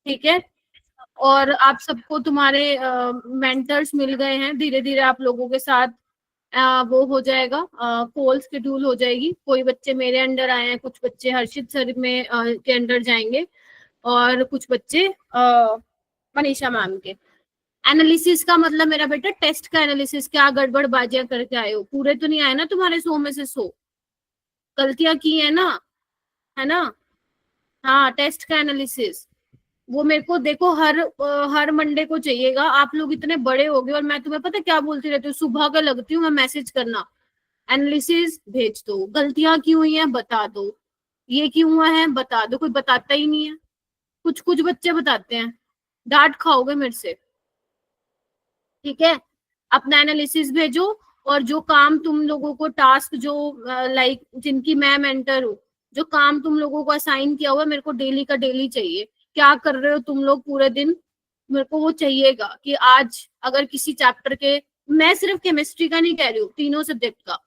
ठीक है, और आप सबको तुम्हारे मेंटर्स मिल गए हैं, धीरे धीरे आप लोगों के साथ वो हो जाएगा, कॉल शेड्यूल हो जाएगी। कोई बच्चे मेरे अंडर आए हैं, कुछ बच्चे हर्षित सर में के अंडर जाएंगे, और कुछ बच्चे मनीषा मैम के। एनालिसिस का मतलब मेरा बेटा टेस्ट का एनालिसिस, क्या गड़बड़ बाजियां करके आए हो, पूरे तो नहीं आए ना तुम्हारे 100 में से 100, गलतियां की है ना, है ना। हाँ, टेस्ट का एनालिसिस वो मेरे को देखो हर मंडे को चाहिएगा। आप लोग इतने बड़े हो गए और मैं तुम्हें पता क्या बोलती रहती हूँ, सुबह का लगती हूँ मैं मैसेज करना, एनालिसिस भेज दो, गलतियां क्यों हुई हैं बता दो, ये क्यों हुआ है बता दो। कोई बताता ही नहीं है, कुछ कुछ बच्चे बताते हैं, डांट खाओगे मेरे से। ठीक है, अपना एनालिसिस भेजो, और जो काम तुम लोगों को टास्क जो लाइक जिनकी मैं मेंटर हूँ, जो काम तुम लोगों को असाइन किया हुआ है मेरे को डेली का डेली चाहिए। क्या कर रहे हो तुम लोग पूरे दिन, मेरे को वो चाहिएगा कि आज अगर किसी चैप्टर के, मैं सिर्फ केमिस्ट्री का नहीं कह रही हूँ, तीनों सब्जेक्ट का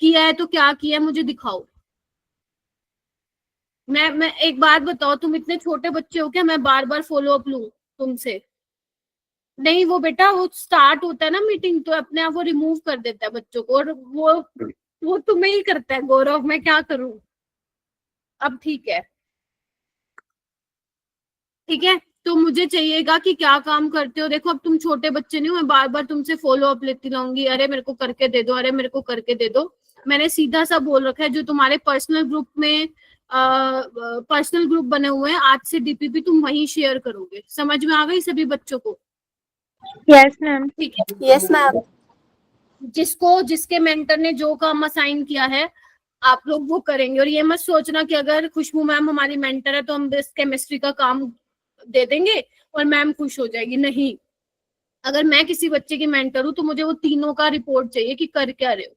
किया है तो क्या किया है मुझे दिखाओ। मैं एक बात बताओ, तुम इतने छोटे बच्चे हो क्या मैं बार बार फॉलो अप लूं तुमसे? नहीं, वो बेटा वो स्टार्ट होता है ना मीटिंग तो अपने आप वो रिमूव कर देता है बच्चों को, और वो तुम्हें ही करता है गौरव, मैं क्या करूं। अब ठीक है, ठीक है, तो मुझे चाहिएगा कि क्या काम करते हो। देखो अब तुम छोटे बच्चे नहीं हो, मैं बार बार तुमसे फॉलो अप लेती रहूंगी, अरे मेरे को करके दे दो, अरे मेरे को करके दे दो। मैंने सीधा सा बोल रखा है, जो तुम्हारे पर्सनल ग्रुप में पर्सनल ग्रुप बने हुए हैं, आज से डीपीपी तुम वहीं शेयर करोगे। समझ में आ गई सभी बच्चों को? Yes ma'am. ठीक है, यस मैम। जिसको जिसके मेंटर ने जो काम असाइन किया है आप लोग वो करेंगे। और ये मत सोचना कि अगर खुशबू मैम हमारी मेंटर है तो हम इस केमिस्ट्री का काम दे देंगे और मैम खुश हो जाएगी, नहीं। अगर मैं किसी बच्चे की मेंटर हूँ तो मुझे वो तीनों का रिपोर्ट चाहिए कि कर क्या रहे हो।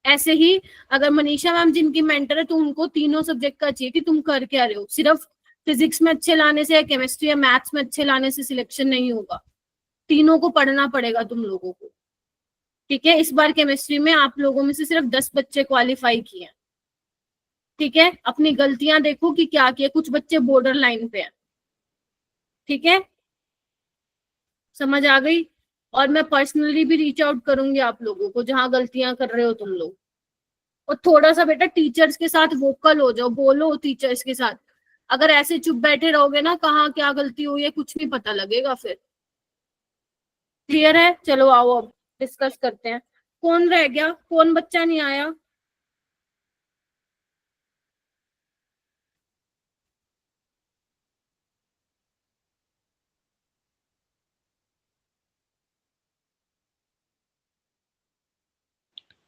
ऐसे ही अगर मनीषा मैम जिनकी मेंटर है तो उनको तीनों सब्जेक्ट का चाहिए कि तुम कर क्या रहे हो। सिर्फ फिजिक्स में अच्छे लाने से या केमिस्ट्री या मैथ्स में अच्छे लाने से सिलेक्शन नहीं होगा, तीनों को पढ़ना पड़ेगा तुम लोगों को। ठीक है, इस बार केमिस्ट्री में आप लोगों में से सिर्फ 10 बच्चे क्वालिफाई किए हैं। ठीक है, अपनी गलतियां देखो कि क्या किया, कुछ बच्चे बॉर्डर लाइन पे हैं। ठीक है, समझ आ गई? और मैं पर्सनली भी रीच आउट करूंगी आप लोगों को जहां गलतियां कर रहे हो तुम लोग। और थोड़ा सा बेटा टीचर्स के साथ वोकल हो जाओ, बोलो टीचर्स के साथ। अगर ऐसे चुप बैठे रहोगे ना, कहाँ क्या गलती हुई है कुछ नहीं पता लगेगा फिर। क्लियर है? चलो आओ अब डिस्कस करते हैं। कौन रह गया, कौन बच्चा नहीं आया?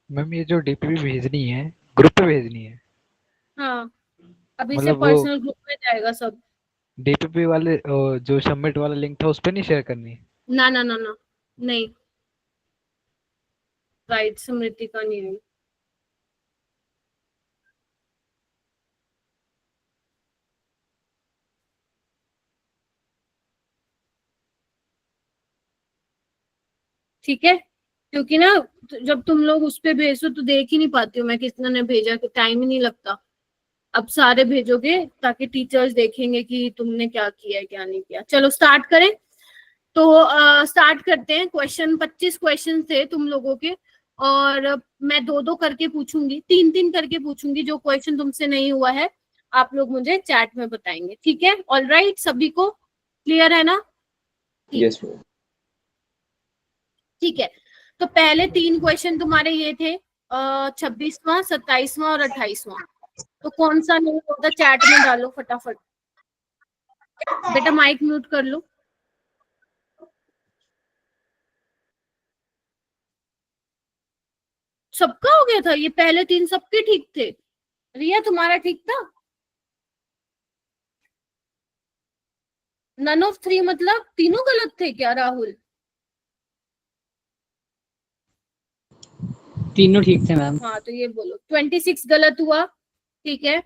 मैम ये जो डीपीपी भेजनी है ग्रुप पे भेजनी है? हाँ, अभी से मतलब वो पर्सनल ग्रुप में जाएगा सब। डीपीपी वाले जो सबमिट वाला लिंक था उस पर नहीं शेयर करनी? ना ना ना ना, नहीं, राइट, स्मृति का नहीं है। ठीक है, क्योंकि ना जब तुम लोग उस पे भेजो तो देख ही नहीं पाती हूँ मैं किसने ने भेजा, कि टाइम ही नहीं लगता। अब सारे भेजोगे ताकि टीचर्स देखेंगे कि तुमने क्या किया है क्या नहीं किया। चलो स्टार्ट करें। तो स्टार्ट करते हैं। क्वेश्चन 25 क्वेश्चन थे तुम लोगों के, और मैं दो दो करके पूछूंगी, तीन तीन करके पूछूंगी। जो क्वेश्चन तुमसे नहीं हुआ है आप लोग मुझे चैट में बताएंगे। ठीक है, ऑल राइट, सभी को क्लियर है ना? Yes ma'am. ठीक है, तो पहले तीन क्वेश्चन तुम्हारे ये थे 26वां, 27वां और 28वां। तो कौन सा नहीं होता चैट में डालो फटाफट। बेटा माइक म्यूट कर लो। सबका हो गया था ये? पहले तीन सबके ठीक थे? रिया तुम्हारा ठीक था? नन ऑफ थ्री मतलब तीनों गलत थे क्या राहुल? तीनों ठीक थे मैम। हाँ तो ये बोलो 26 गलत हुआ। ठीक है,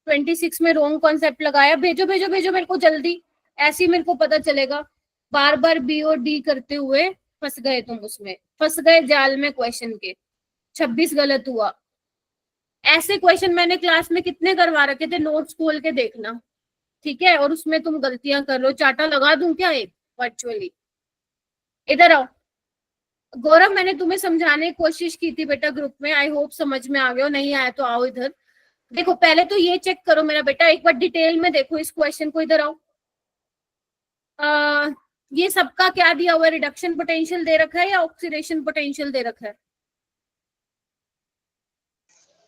26 में रॉन्ग कॉन्सेप्ट लगाया। भेजो भेजो भेजो मेरे को जल्दी, ऐसे ही मेरे को पता चलेगा। बार बार बी और डी करते हुए फंस गए तुम, उसमें फंस गए जाल में क्वेश्चन के। 26 गलत हुआ। ऐसे क्वेश्चन मैंने क्लास में कितने करवा रखे थे, नोट्स खोल के देखना। ठीक है, और उसमें तुम गलतियां कर लो। चाटा लगा दूं क्या एक वर्चुअली? इधर आओ गौरव, मैंने तुम्हें समझाने की कोशिश की थी बेटा ग्रुप में, आई होप समझ में आ गया हो, नहीं आया तो आओ इधर। देखो पहले तो ये चेक करो मेरा बेटा, एक बार डिटेल में देखो इस क्वेश्चन को, इधर आओ। ये सबका क्या दिया हुआ है? रिडक्शन पोटेंशियल दे रखा है या ऑक्सीडेशन पोटेंशियल दे रखा है?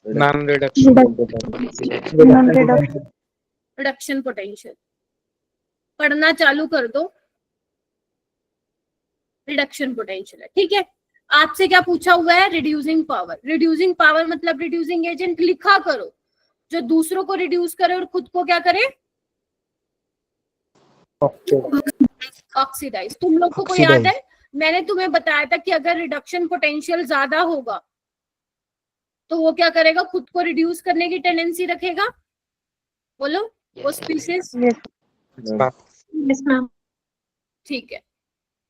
नॉन रिडक्शन रिडक्शन पोटेंशियल पढ़ना चालू कर दो। रिडक्शन पोटेंशियल है, ठीक है। आपसे क्या पूछा हुआ है? Reducing power. रिड्यूसिंग पावर मतलब रिड्यूसिंग एजेंट लिखा करो, जो दूसरों को रिड्यूस करे और खुद को क्या करे? ऑक्सीडाइज। तुम लोग को याद है मैंने तुम्हें बताया था कि अगर रिडक्शन पोटेंशियल ज्यादा होगा तो वो क्या करेगा? खुद को रिड्यूस करने की टेंडेंसी रखेगा। बोलो वो स्पीशीज। Yes ma'am. ठीक है,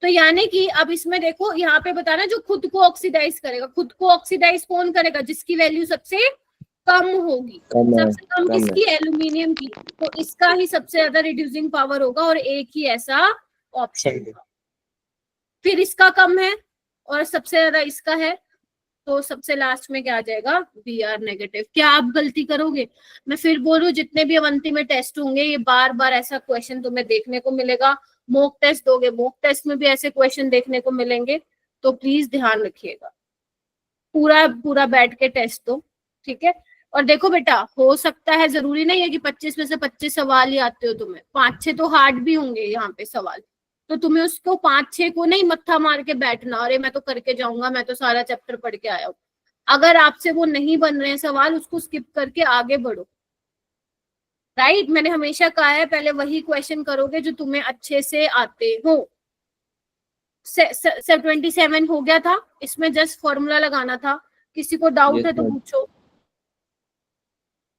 तो यानी कि अब इसमें देखो यहाँ पे बताना जो खुद को ऑक्सीडाइज करेगा। खुद को ऑक्सीडाइज कौन करेगा? जिसकी वैल्यू सबसे कम होगी। सबसे कम किसकी? एल्यूमिनियम की। तो इसका ही सबसे ज्यादा रिड्यूसिंग पावर होगा और एक ही ऐसा ऑप्शन। फिर इसका कम है और सबसे ज्यादा इसका है, तो सबसे लास्ट में क्या आ जाएगा? Br negative. क्या आप गलती करोगे? मैं फिर बोलूं, जितने भी अवंती में टेस्ट होंगे ये बार बार ऐसा क्वेश्चन तुम्हें देखने को मिलेगा। मॉक टेस्ट दोगे, मॉक टेस्ट में भी ऐसे क्वेश्चन देखने को मिलेंगे, तो प्लीज ध्यान रखिएगा। पूरा पूरा बैठ के टेस्ट दो, ठीक है। और देखो बेटा, हो सकता है, जरूरी नहीं है कि 25 में से 25 सवाल ही आते हो तुम्हें, 5-6 तो हार्ड भी होंगे यहाँ पे सवाल। तो तुम्हें उसको 5-6 को नहीं मत्था मार के बैठना, अरे मैं तो करके जाऊंगा, मैं तो सारा चैप्टर पढ़ के आया हूँ। अगर आपसे वो नहीं बन रहे हैं सवाल, उसको स्किप करके आगे बढ़ो। राइट, मैंने हमेशा कहा है पहले वही क्वेश्चन करोगे जो तुम्हें अच्छे से आते हो। 27 हो गया था, इसमें जस्ट फॉर्मूला लगाना था। किसी को डाउट है तो पूछो।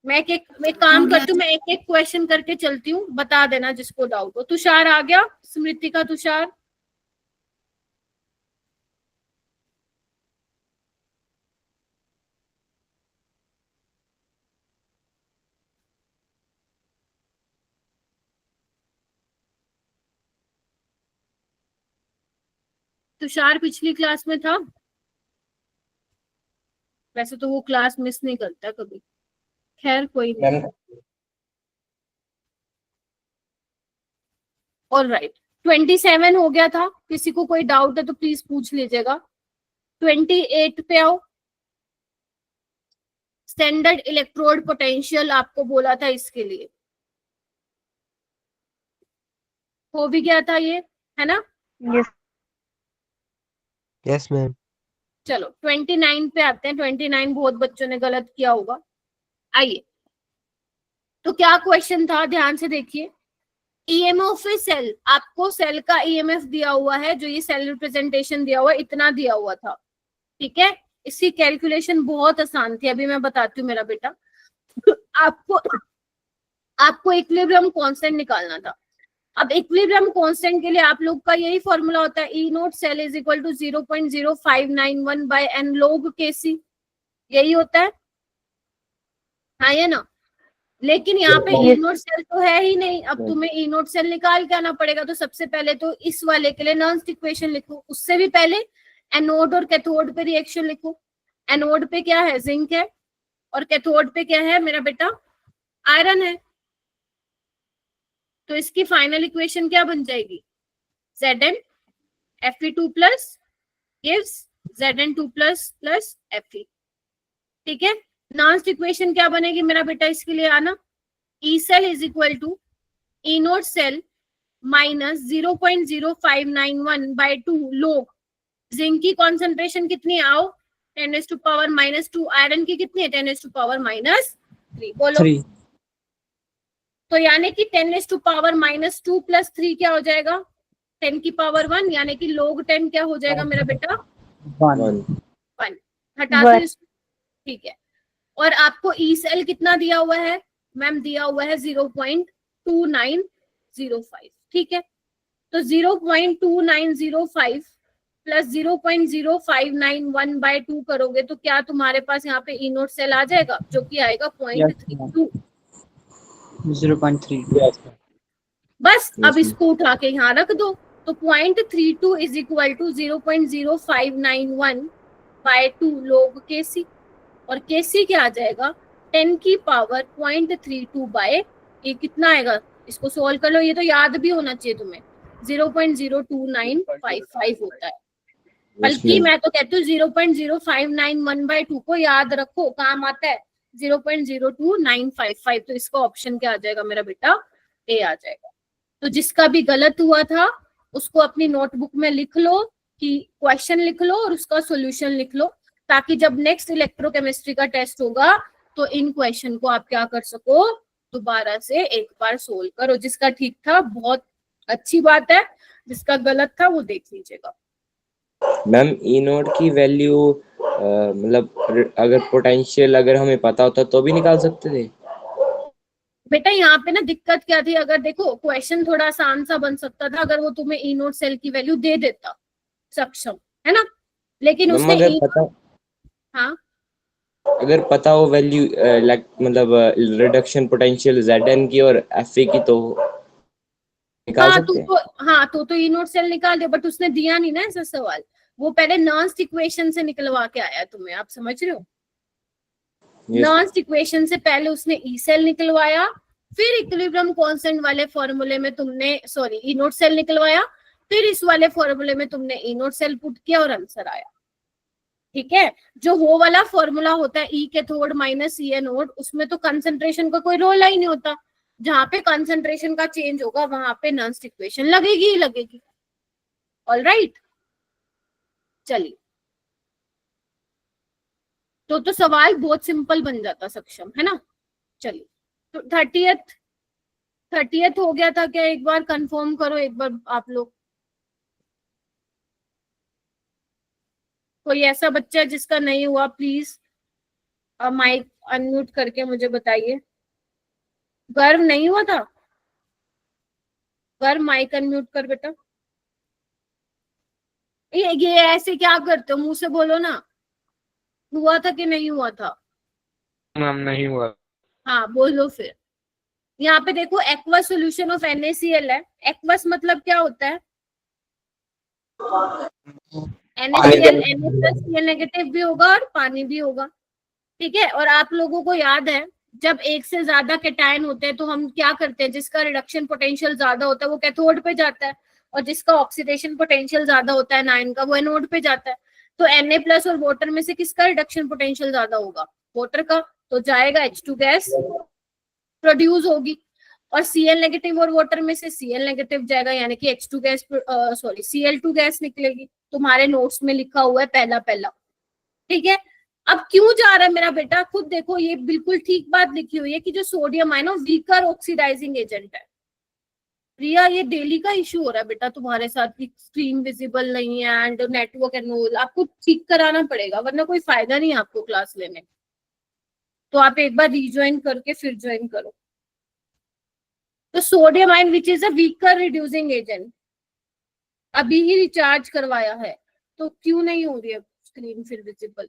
मैं एक काम करती हूँ, मैं एक एक क्वेश्चन करके चलती हूँ, बता देना जिसको डाउट हो। तुषार आ गया? स्मृति का तुषार? तुषार पिछली क्लास में था? वैसे तो वो क्लास मिस नहीं करता कभी, खैर कोई नहीं। ऑलराइट, 27 हो गया था। किसी को कोई डाउट है तो प्लीज पूछ लीजिएगा। 28 पे आओ। स्टैंडर्ड इलेक्ट्रोड पोटेंशियल आपको बोला था इसके लिए, हो भी गया था ये, है ना? Yes ma'am. चलो 29 पे आते हैं। 29 बहुत बच्चों ने गलत किया होगा। आइए, तो क्या क्वेश्चन था, ध्यान से देखिए। ईएमएफ ऑफ ए सेल, आपको सेल का ईएमएफ दिया हुआ है, जो ये सेल रिप्रेजेंटेशन दिया हुआ है, इतना दिया हुआ था, ठीक है। इसकी कैलकुलेशन बहुत आसान थी, अभी मैं बताती हूँ मेरा बेटा। आपको इक्विलिब्रियम कांस्टेंट निकालना था। अब इक्विलिब्रियम कांस्टेंट के लिए आप लोग का यही फॉर्मूला होता है, E note cell is equal to 0.0591 by n log Kc, यही होता है, हाँ ये ना। लेकिन यहाँ पे ई नोट सेल तो है ही नहीं, अब तुम्हें ई नोट सेल निकाल के आना पड़ेगा। तो सबसे पहले तो इस वाले के लिए नर्न्स इक्वेशन लिखो, उससे भी पहले एनोड और कैथोड पे रिएक्शन लिखो। एनोड पे क्या है? जिंक है, और कैथोड पे क्या है मेरा बेटा? आयरन है। तो इसकी फाइनल इक्वेशन क्या बन जाएगी? Zn Fe2 plus gives Zn2 plus plus Fe, ठीक है। नॉन्स्ट इक्वेशन क्या बनेगी मेरा बेटा इसके लिए? आना, E cell is equal to E note cell minus 0.0591 by 2 log। Zinc की कॉन्सेंट्रेशन कितनी है? आओ, 10⁻⁻²। आयरन की कितनी है? 10⁻⁻3। बोलो 3। तो यानी कि 10⁻⁻² प्लस 3 क्या हो जाएगा? 10⁻1, यानी कि log 10 क्या हो जाएगा मेरा बेटा? 1। हटा दो, ठीक है। और आपको ई सेल कितना दिया हुआ है मैम? दिया हुआ है 0.2905, ठीक है। तो 0.2905 प्लस 0.0591 बाय 2 करोगे तो क्या तुम्हारे पास यहाँ पे ई नोट सेल आ जाएगा, जो कि आएगा 0.32। 0.3. Yes, ma'am. बस Yes, अब इसको उठा के यहाँ रख दो, तो 0.32 is equal to 0.0591 by 2 log kc, और kc क्या आ जाएगा 10 की पावर 0.32 बाय, ये कितना आएगा, इसको सोल्व कर लो, ये तो याद भी होना चाहिए तुम्हें, 0.02955 होता है। बल्कि मैं तो कहती हूँ 0.0591 बाय 2 को याद रखो, काम आता है 0.02955, तो इसका ऑप्शन क्या आ जाएगा मेरा बेटा, ए आ जाएगा। तो जिसका भी गलत हुआ था उसको अपनी नोटबुक में लिख लो, कि क्वेश्चन लिख लो और उसका सॉल्यूशन लिख लो, ताकि जब नेक्स्ट इलेक्ट्रोकेमिस्ट्री का टेस्ट होगा तो इन क्वेश्चन को आप क्या कर सको, दोबारा से एक बार सोल्व करो। जिसका ठीक था बहुत अच्छी बात है, जिसका गलत था वो देख लीजिएगा। मैम ई नोट की वैल्यू मतलब अगर पोटेंशियल अगर हमें पता होता तो भी निकाल सकते थे। बेटा यहाँ पे ना दिक्कत क्या थी, अगर देखो क्वेश्चन थोड़ा आसान सा बन सकता था अगर वो तुम्हें ई नोट सेल की वैल्यू दे देता सक्षम, है ना, लेकिन उसने अगर पता, हाँ अगर पता हो वैल्यू मतलब रिडक्शन पोटेंशियल Zn की और Fa की तो निकाल हाँ सकते हैं। हाँ तो ई नोट सेल निकाल दे, बट उसने दिया नहीं ना ऐसा सवाल, वो पहले नॉन्स्ट इक्वेशन से निकलवा के आया तुम्हें, आप समझ रहे हो, नॉन्स्ट इक्वेशन से पहले उसने ई सेल निकलवाया, फिर इक्विलिब्रियम कांस्टेंट वाले फॉर्मूले में तुमने सॉरी ई नोट सेल निकलवाया, फिर इस वाले फॉर्मूले में तुमने ई नोट सेल पुट किया और आंसर आया। ठीक है, जो वो वाला फॉर्मूला होता है ई कैथोड माइनस ई एनोड, उसमें तो कंसंट्रेशन का कोई रोल ही नहीं होता, जहां पे कंसंट्रेशन का चेंज होगा वहां पे नॉन्स्ट इक्वेशन लगेगी ही लगेगी। ऑलराइट, चलिए, तो सवाल बहुत सिंपल बन जाता सक्षम, है ना। चलिए, तो 30th हो गया था क्या, एक बार कंफर्म करो एक बार आप लोग। कोई ऐसा बच्चा है जिसका नहीं हुआ, प्लीज माइक अनम्यूट करके मुझे बताइए। गर्व नहीं हुआ था, गर्व माइक अनम्यूट कर बेटा। ये ऐसे क्या करते हो, मुंह से बोलो ना, हुआ था कि नहीं हुआ था। मैम नहीं हुआ। हाँ बोलो फिर। यहाँ पे देखो एक्वस सॉल्यूशन ऑफ NaCl है, एक्वस मतलब क्या होता है, NaCl Na+Cl नेगेटिव भी होगा और पानी भी होगा। ठीक है, और आप लोगों को याद है जब एक से ज्यादा कैटायन होते हैं तो हम क्या करते हैं, जिसका रिडक्शन पोटेंशियल ज्यादा होता है वो कैथोड पे जाता है, और जिसका ऑक्सीडेशन पोटेंशियल ज्यादा होता है नाइन का वो एनोड पे जाता है। तो Na+ और वाटर में से किसका रिडक्शन पोटेंशियल ज्यादा होगा, वाटर का, तो जाएगा H2 गैस प्रोड्यूस होगी, और Cl नेगेटिव और वाटर में से Cl नेगेटिव जाएगा, यानी कि H2 gas sorry Cl2 gas निकलेगी। तुम्हारे नोट्स में लिखा हुआ है पहला पहला। ठीक है, अब क्यों जा रहा है मेरा बेटा, खुद देखो, ये बिल्कुल ठीक बात लिखी हुई है कि जो सोडियम है ना वीकर ऑक्सीडाइजिंग एजेंट है। प्रिया, ये डेली का इशू हो रहा है बेटा तुम्हारे साथ कि स्क्रीन विजिबल नहीं है एंड नेटवर्क एंड ऑल, आपको ठीक कराना पड़ेगा वरना कोई फायदा नहीं है आपको क्लास लेने। तो आप एक बार रिज्वाइन करके फिर ज्वाइन करो। तो sodium ion which is a weaker reducing agent, अभी ही रिचार्ज करवाया है, तो क्यों नहीं हो रही है स्क्रीन फिर विजिबल,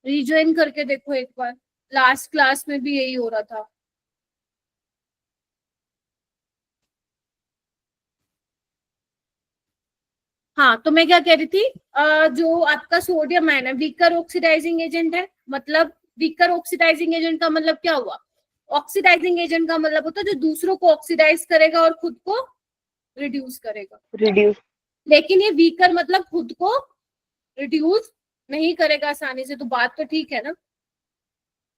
रिज्वाइन करके देखो एक बार, लास्ट क्लास में भी यही हो रहा था। हाँ, तो मैं क्या कह रही थी, जो आपका सोडियम आयन है वीकर ऑक्सीडाइजिंग एजेंट है, मतलब वीकर ऑक्सीडाइजिंग एजेंट का मतलब क्या हुआ, ऑक्सीडाइजिंग एजेंट का मतलब होता है जो दूसरों को ऑक्सीडाइज करेगा और खुद को रिड्यूस करेगा। लेकिन ये वीकर मतलब खुद को रिड्यूस नहीं करेगा आसानी से, तो बात तो ठीक है ना।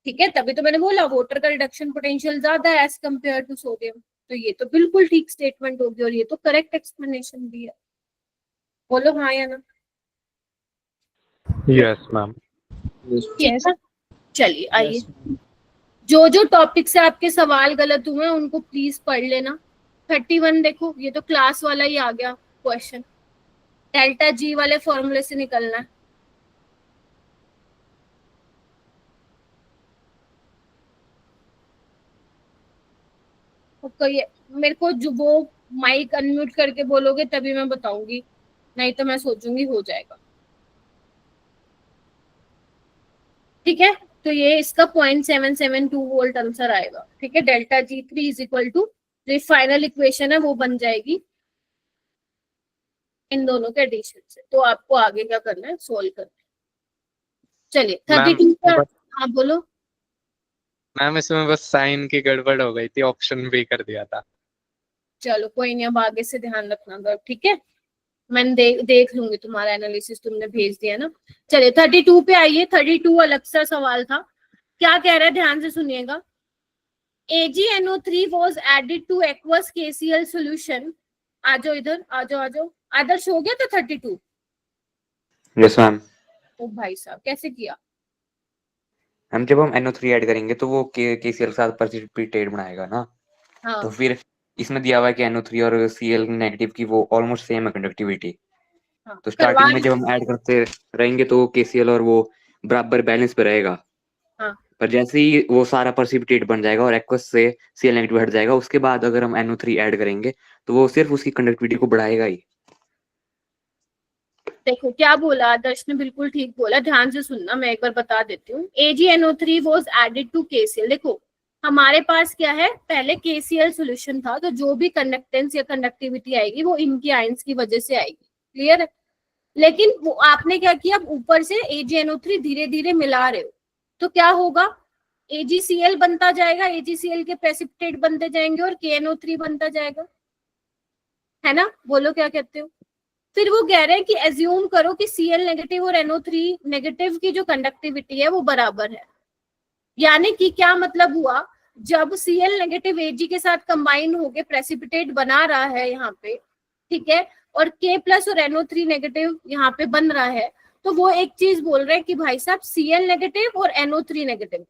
ठीक है, तभी तो मैंने बोला वाटर का रिडक्शन पोटेंशियल ज्यादा है एज कम्पेयर टू सोडियम, तो ये तो बिल्कुल ठीक स्टेटमेंट होगी और ये तो करेक्ट एक्सप्लेनेशन भी है। बोलो हाँ या ना। Yes ma'am. ठीक है, चलिए आइए, जो जो टॉपिक से आपके सवाल गलत हुए हैं उनको प्लीज पढ़ लेना। 31 देखो, ये तो क्लास वाला ही आ गया क्वेश्चन, डेल्टा जी वाले फॉर्मूले से निकलना है। मेरे को जो वो माइक अनम्यूट करके बोलोगे तभी मैं बताऊंगी, नहीं तो मैं सोचूंगी हो जाएगा। ठीक है, तो ये इसका 0.772 वोल्ट आंसर आएगा। ठीक है, delta G3 is equal to, जो फाइनल इक्वेशन है वो बन जाएगी इन दोनों के एडिशन से। तो आपको आगे क्या करना है, सोल्व करना है। चलिए 32 का, हाँ बोलो। मैम इसमें बस साइन की गड़बड़ हो गई थी, ऑप्शन भी कर दिया था। चलो कोई नहीं, अब आगे से ध्यान रखना अगर, ठीक है। मैं देख लूंगी तुम्हारा एनालिसिस, तुमने भेज दिया ना। चलिए 32 पे आइए। 32 अलग सा सवाल था। क्या कह रहा है, ध्यान से सुनिएगा। AgNO3 was added to aqueous KCl solution। आ जाओ इधर, आ जाओ आ जाओ। आदर्श हो गया था 32? Yes ma'am. ओ भाई साहब, कैसे किया? हम जब हम NO3 ऐड करेंगे तो वो KCl के साथ प्रेसिपिटेट बनाएगा ना। हाँ तो फिर इसमें दिया हुआ है कि NO3 और Cl नेगेटिव की वो ऑलमोस्ट सेम है कंडक्टिविटी। हाँ, तो स्टार्टिंग में जब हम ऐड करते रहेंगे तो KCl और वो बराबर बैलेंस पे रहेगा। हाँ। पर जैसे ही वो सारा प्रेसिपिटेट बन जाएगा और एक्वस से Cl नेगेटिव हट जाएगा, उसके बाद अगर हम NO3 ऐड करेंगे तो वो सिर्फ उसकी कंडक्टिविटी को बढ़ाएगा ही। देखो क्या बोला आदर्श ने, बिल्कुल ठीक बोला। ध्यान से सुनना, मैं एक बार बता देती हूँ। AgNO3 was added to KCl। देखो हमारे पास क्या है, पहले KCl सॉल्यूशन था, तो जो भी कंडक्टेंस या कंडक्टिविटी आएगी वो इनकी आयंस की वजह से आएगी। क्लियर है? लेकिन वो आपने क्या किया, अब ऊपर से AgNO3 धीरे धीरे मिला रहे हो, तो क्या होगा, AgCl बनता जाएगा, AgCl के प्रेसिपिटेट बनते जाएंगे और KNO3 बनता जाएगा, है ना? बोलो क्या कहते हो? फिर वो कह रहे हैं कि एज्यूम करो कि Cl नेगेटिव और NO3 नेगेटिव की जो कंडक्टिविटी है वो बराबर है। यानी कि क्या मतलब हुआ, जब Cl नेगेटिव Ag के साथ कंबाइन होके प्रेसिपिटेट बना रहा है यहाँ पे, ठीक है, और K प्लस और NO3 नेगेटिव यहाँ पे बन रहा है, तो वो एक चीज बोल रहे हैं कि भाई साहब Cl नेगेटिव और NO3 नेगेटिव,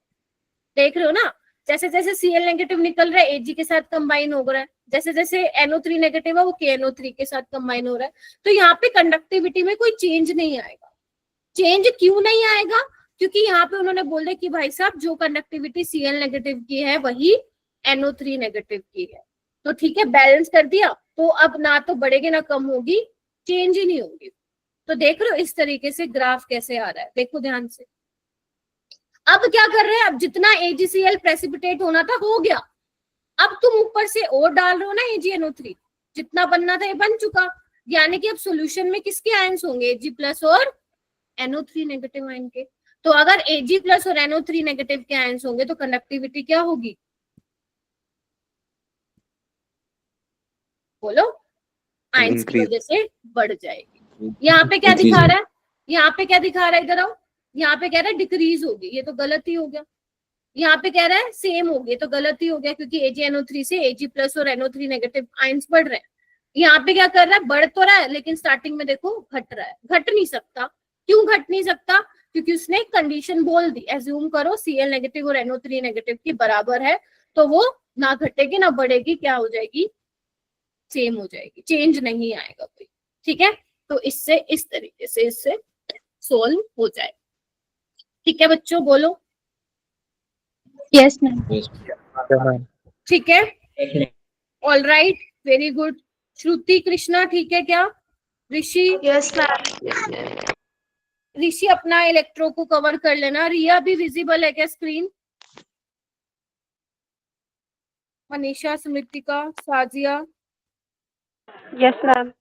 देख रहे हो ना, जैसे जैसे Cl नेगेटिव निकल रहा है Ag के साथ कंबाइन हो रहा है, जैसे जैसे NO3 नेगेटिव है वो KNO3 के साथ कंबाइन हो रहा है। तो यहाँ पे कंडक्टिविटी में कोई चेंज नहीं आएगा। चेंज क्यों नहीं आएगा? क्योंकि यहाँ पे उन्होंने बोल दिया कि भाई साहब जो कंडक्टिविटी Cl नेगेटिव की है वही NO3 नेगेटिव की है। तो ठीक है, बैलेंस कर दिया, तो अब ना तो बढ़ेगी ना कम होगी, चेंज ही नहीं होगी। तो देख रहे हो इस तरीके से ग्राफ कैसे आ रहा है, देखो ध्यान से। अब क्या कर रहे हैं, अब जितना AgCl प्रेसिपिटेट होना था हो गया, अब तुम ऊपर से और डाल रहे हो ना AgNO3, जितना बनना था ये बन चुका। यानी कि अब सॉल्यूशन में किसके आयंस होंगे, Ag प्लस और NO3 नेगेटिव आयन के। तो अगर Ag प्लस और NO3 नेगेटिव के आयंस होंगे तो कंडक्टिविटी क्या होगी, बोलो? आयंस की वजह से बढ़ जाएगी। यहाँ पे क्या दिखा रहा है, यहाँ पे क्या दिखा रहा है, इधर आओ। यहाँ पे कह रहा है डिक्रीज होगी, ये तो गलत ही हो गया। यहाँ पे कह रहा है सेम होगी, तो गलत ही हो गया, क्योंकि AgNO3 से Ag प्लस और NO3 नेगेटिव आयंस बढ़ रहे हैं। यहाँ पे क्या कर रहा है, बढ़ तो रहा है, लेकिन स्टार्टिंग में देखो घट रहा है। घट नहीं सकता, क्यों घट नहीं सकता? क्योंकि उसने कंडीशन बोल दी, एज्यूम करो Cl नेगेटिव और NO3 नेगेटिव की बराबर है, तो वो ना घटेगी ना बढ़ेगी, क्या हो जाएगी, सेम हो जाएगी, चेंज नहीं आएगा कोई। ठीक है, तो इससे इस तरीके से इससे सोल्व हो जाए। ठीक है बच्चों, बोलो। Yes ma'am. ठीक है, ऑल राइट, वेरी गुड। श्रुति कृष्णा ठीक है क्या? ऋषि? Yes ma'am. ऋषि अपना इलेक्ट्रो को कवर कर लेना। रिया भी विजिबल है क्या screen? Manisha, Smritika, Sajiya? Yes ma'am.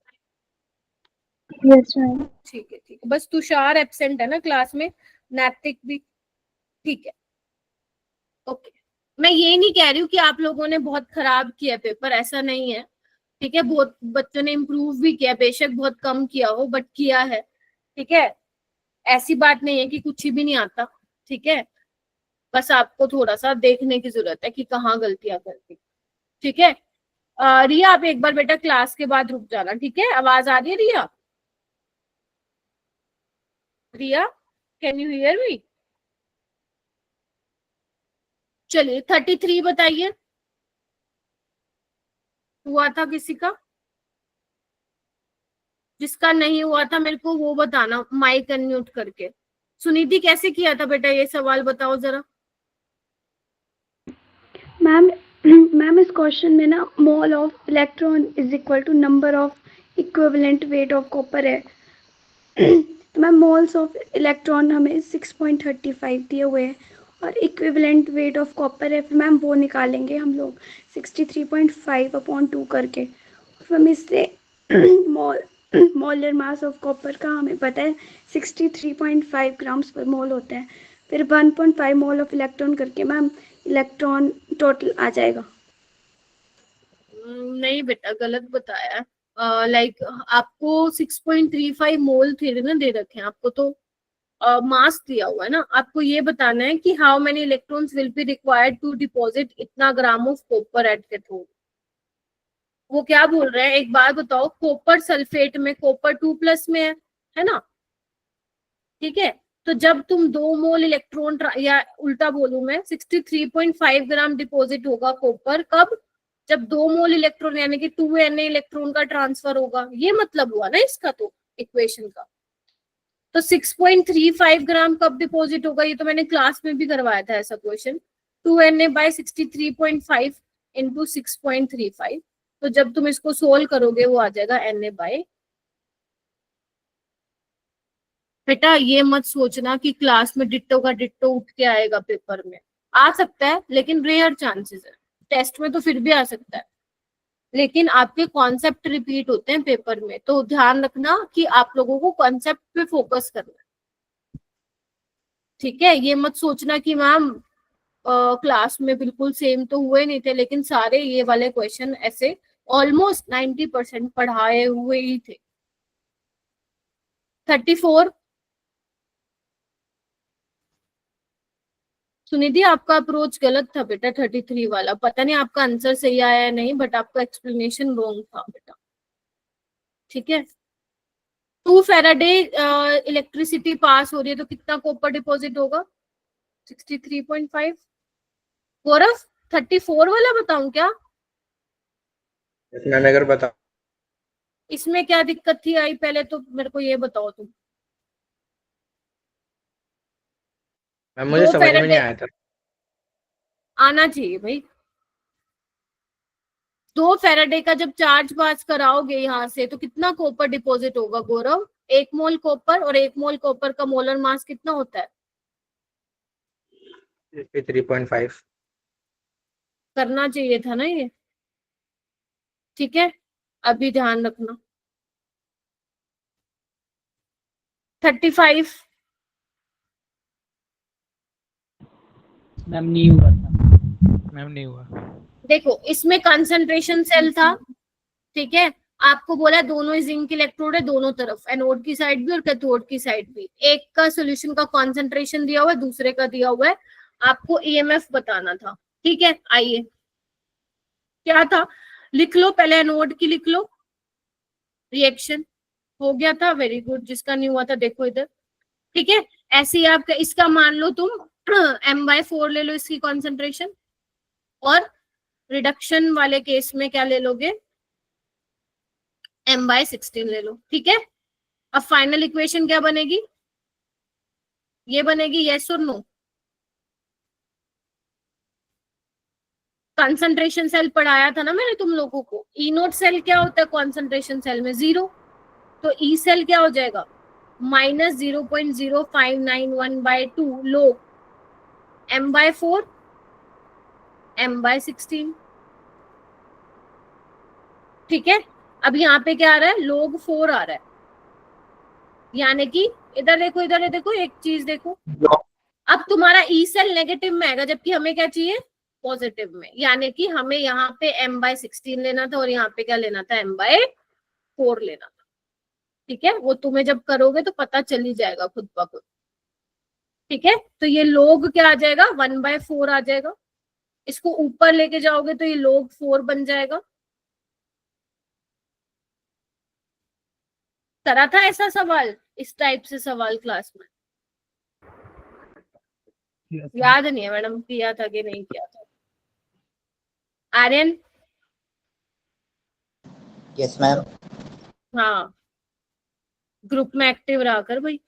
Yes ma'am. ठीक है ठीक है, बस तुषार एब्सेंट है ना क्लास में, नैतिक भी। ठीक है, ओके। मैं ये नहीं कह रही हूँ कि आप लोगों ने बहुत खराब किया पेपर, ऐसा नहीं है। ठीक है, बहुत बच्चों ने इम्प्रूव भी किया, बेशक बहुत कम किया हो, बट किया है। ठीक है, ऐसी बात नहीं है कि कुछ भी नहीं आता। ठीक है, बस आपको थोड़ा सा देखने की जरूरत है कि कहाँ गलतियां करती। ठीक है, रिया आप एक बार बेटा क्लास के बाद रुक जाना। ठीक है, आवाज आ रही है रिया? रिया, कैन यू हियर मी? चलिए 33 बताइए, हुआ था किसी का? जिसका नहीं हुआ था मेरे को वो बताना माइक अनम्यूट करके। सुनीति कैसे किया था बेटा, ये सवाल बताओ जरा। मैम इस क्वेश्चन में ना mole of electron is equal to number of equivalent weight of copper है। तो मैम मोल्स ऑफ इलेक्ट्रॉन हमें 6.35 दिए हुए हैं और इक्विवेलेंट वेट ऑफ कॉपर है मैम वो निकालेंगे हम लोग 63.5/2 करके। हम इससे मोलर मास ऑफ कॉपर का हमें पता है 63.5 ग्राम्स पर मोल होता है। फिर 1.5 मोल ऑफ इलेक्ट्रॉन करके मैम इलेक्ट्रॉन टोटल आ जाएगा। नहीं बेटा, गलत बताया। लाइक आपको 6.35 मोल थे ना दे रखे हैं, आपको तो मास दिया हुआ है ना। आपको ये बताना है कि how many electrons will be required to deposit इतना gram of copper at cathode. वो क्या बोल रहे हैं, एक बात बताओ, कॉपर सल्फेट में कॉपर 2+ में है ना, ठीक है। तो जब तुम 2 मोल इलेक्ट्रॉन, या उल्टा बोलूं मैं, 63.5 ग्राम डिपॉजिट होगा कॉपर, कब? जब 2 मोल इलेक्ट्रॉन यानी कि 2Na इलेक्ट्रॉन का ट्रांसफर होगा। ये मतलब हुआ ना इसका तो इक्वेशन का। तो 6.35 ग्राम कब डिपॉजिट होगा? ये तो मैंने क्लास में भी करवाया था ऐसा क्वेश्चन। 2Na/63.5 into 6.35। तो जब तुम इसको सोल्व करोगे वो आ जाएगा Na/। बेटा ये मत सोचना कि क्लास में डिट्टो का डिट्टो उठ के आएगा, पेपर में आ सकता है लेकिन रेयर चांसेस है। टेस्ट में तो फिर भी आ सकता है, लेकिन आपके कॉन्सेप्ट रिपीट होते हैं पेपर में। तो ध्यान रखना कि आप लोगों को कॉन्सेप्ट पे फोकस करना है, ठीक है। ये मत सोचना कि मैम क्लास में बिल्कुल सेम तो हुए नहीं थे, लेकिन सारे ये वाले क्वेश्चन ऐसे ऑलमोस्ट 90% पढ़ाए हुए ही थे। 34 सुनिधि, आपका अप्रोच गलत था बेटा। 33 वाला पता नहीं आपका आंसर सही आया है नहीं, बट आपका एक्सप्लेनेशन रॉन्ग था बेटा, ठीक है। 2 फैराडे इलेक्ट्रिसिटी पास हो रही है तो कितना कॉपर डिपॉजिट होगा? 63.5। गौरव 34 वाला बताऊं क्या? मैम अगर बता, इसमें क्या दिक्कत थी आई, पहले तो मेरे को ये बताओ तुम। मैम मुझे 2 समझ में नहीं फैराडे आया था। आना चाहिए भाई। 2 फैराडे का जब चार्ज पास कराओगे यहाँ से तो कितना कॉपर डिपॉजिट होगा गौरव? 1 मोल कॉपर, और 1 मोल कॉपर का मोलर मास कितना होता है? 3.5। करना चाहिए था ना ये, ठीक है। अभी ध्यान रखना। 35 मैम नहीं हुआ था, मैम नहीं हुआ। देखो इसमें कंसंट्रेशन सेल था, ठीक है। आपको बोला दोनों जिंक इलेक्ट्रोड है दोनों तरफ, एनोड की साइड भी और कैथोड की साइड भी। एक का सॉल्यूशन का कंसंट्रेशन दिया हुआ है, दूसरे का दिया हुआ है। आपको ईएमएफ बताना था, ठीक है। आइए क्या था, लिख लो पहले, एनोड की लिख लो। रिएक्शन हो गया था, वेरी गुड। जिसका नहीं हुआ था देखो इधर, ठीक है। ऐसे ही आपका इसका मान लो तुम m/4 ले लो इसकी कॉन्सेंट्रेशन, और रिडक्शन वाले केस में क्या ले लोगे? m/16 ले लो, ठीक है। अब फाइनल इक्वेशन क्या बनेगी? ये बनेगी, यस और नो? कंसंट्रेशन सेल पढ़ाया था ना मैंने तुम लोगों को। ई नोट सेल क्या होता है कॉन्सेंट्रेशन सेल में? 0। तो ई सेल क्या हो जाएगा? -0.0591/2 लोग m/4 m/16, ठीक है। अब यहाँ पे क्या आ रहा है? log 4 आ रहा है, यानी कि इधर देखो, इधर देखो, एक चीज देखो। अब तुम्हारा ई सेल नेगेटिव में आएगा, जबकि हमें क्या चाहिए? पॉजिटिव में। यानी कि हमें यहाँ पे m/16 लेना था और यहाँ पे क्या लेना था? m/4 लेना था, ठीक है। वो तुम्हें जब करोगे तो पता चल ही जाएगा खुद ब खुद, ठीक है। तो ये log क्या आ जाएगा? 1/4 आ जाएगा। इसको ऊपर लेके जाओगे तो ये log 4 बन जाएगा। करा था ऐसा सवाल, इस टाइप से सवाल क्लास में? याद नहीं है मैडम किया था कि नहीं किया था। आर्यन? Yes ma'am. हाँ, ग्रुप में एक्टिव रहा कर भाई।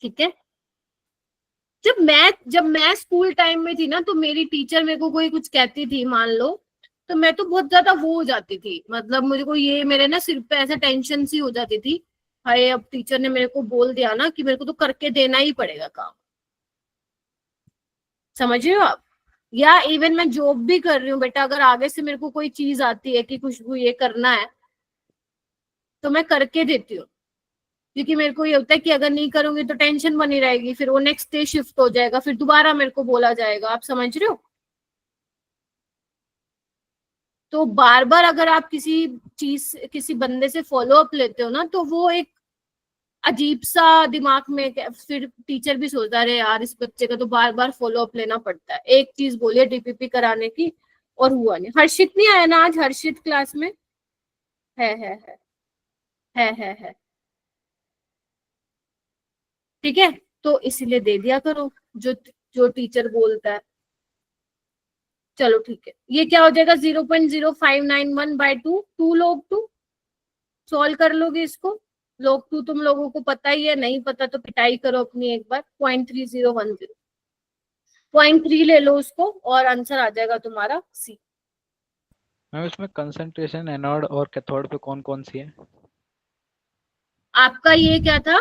ठीक है। जब मैं स्कूल टाइम में थी ना, तो मेरी टीचर मेरे को कोई कुछ कहती थी मान लो, तो मैं तो बहुत ज्यादा वो हो जाती थी, मतलब मुझे को ये मेरे ना सिर पे ऐसे टेंशन सी हो जाती थी हाय अब टीचर ने मेरे को बोल दिया ना कि मेरे को तो करके देना ही पड़ेगा काम, समझ रहे हो आप? या इवन मैं जॉब भी कर रही हूँ बेटा, अगर आगे से मेरे को कोई चीज आती है कि खुशबू ये करना है तो मैं करके देती हूँ, क्योंकि मेरे को ये होता है कि अगर नहीं करूंगी तो टेंशन बनी रहेगी, फिर वो नेक्स्ट डे शिफ्ट हो जाएगा, फिर दोबारा मेरे को बोला जाएगा। आप समझ रहे हो? तो बार बार अगर आप किसी चीज किसी बंदे से फॉलो अप लेते हो ना, तो वो एक अजीब सा दिमाग में, फिर टीचर भी सोचता है यार इस बच्चे का तो बार बार फॉलो अप लेना पड़ता है। एक चीज बोलिए डीपीपी कराने की और हुआ नहीं। हर्षित नहीं आया ना आज? हर्षित क्लास में है। ठीक है, तो इसीलिए दे दिया करो जो जो टीचर बोलता है। चलो ठीक है, ये क्या हो जाएगा 0.0591/2, 2 log 2 सॉल्व कर लोगे इसको। log 2 तुम लोगों को पता ही है, नहीं पता तो पिटाई करो अपनी एक बार। 0.3010 0.3 ले लो उसको और आंसर आ जाएगा तुम्हारा सी। मैम इसमें कंसंट्रेशन एनोड और कैथोड पे कौन कौन सी है? आपका ये क्या था?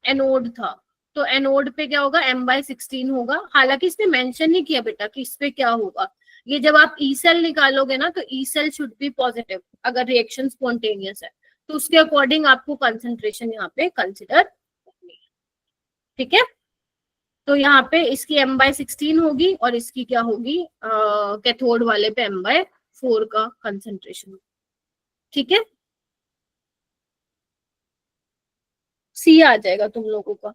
एनोड था, तो एनोड पे क्या होगा? m/16 होगा। हालांकि इसने मेंशन नहीं किया बेटा कि इस पे क्या होगा। ये जब आप ई सेल निकालोगे ना, तो E cell should be positive अगर रिएक्शन स्पॉन्टेनियस है, तो उसके अकॉर्डिंग आपको कंसंट्रेशन यहाँ पे कंसिडर करनी है। ठीक है, तो यहाँ पे इसकी m/16 होगी और इसकी क्या होगी? कैथोड वाले पे m/4 का कंसंट्रेशन। ठीक है, सी आ जाएगा तुम लोगों का।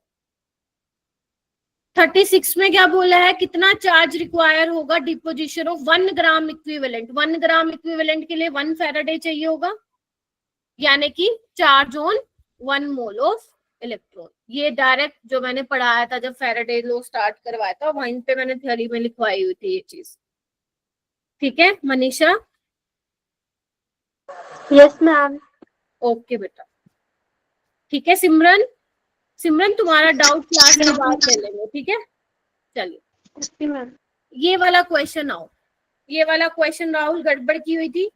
36 में क्या बोला है? कितना चार्ज रिक्वायर होगा deposition of 1 gram equivalent. 1 gram equivalent के लिए 1 फैराडे चाहिए होगा, यानी कि charge on 1 mole of electron. ये डायरेक्ट जो मैंने पढ़ाया था जब फैराडे लॉ स्टार्ट करवाया था, वहीं पे मैंने थ्योरी में लिखवाई हुई थी ये चीज। ठीक है मनीषा? Yes ma'am. ओके बेटा, ठीक है। सिमरन, सिमरन तुम्हारा डाउट क्लास के बाद ले लेंगे, ठीक है? चलिए मैम। ये वाला क्वेश्चन आओ, ये वाला क्वेश्चन राहुल गड़बड़ की हुई थी।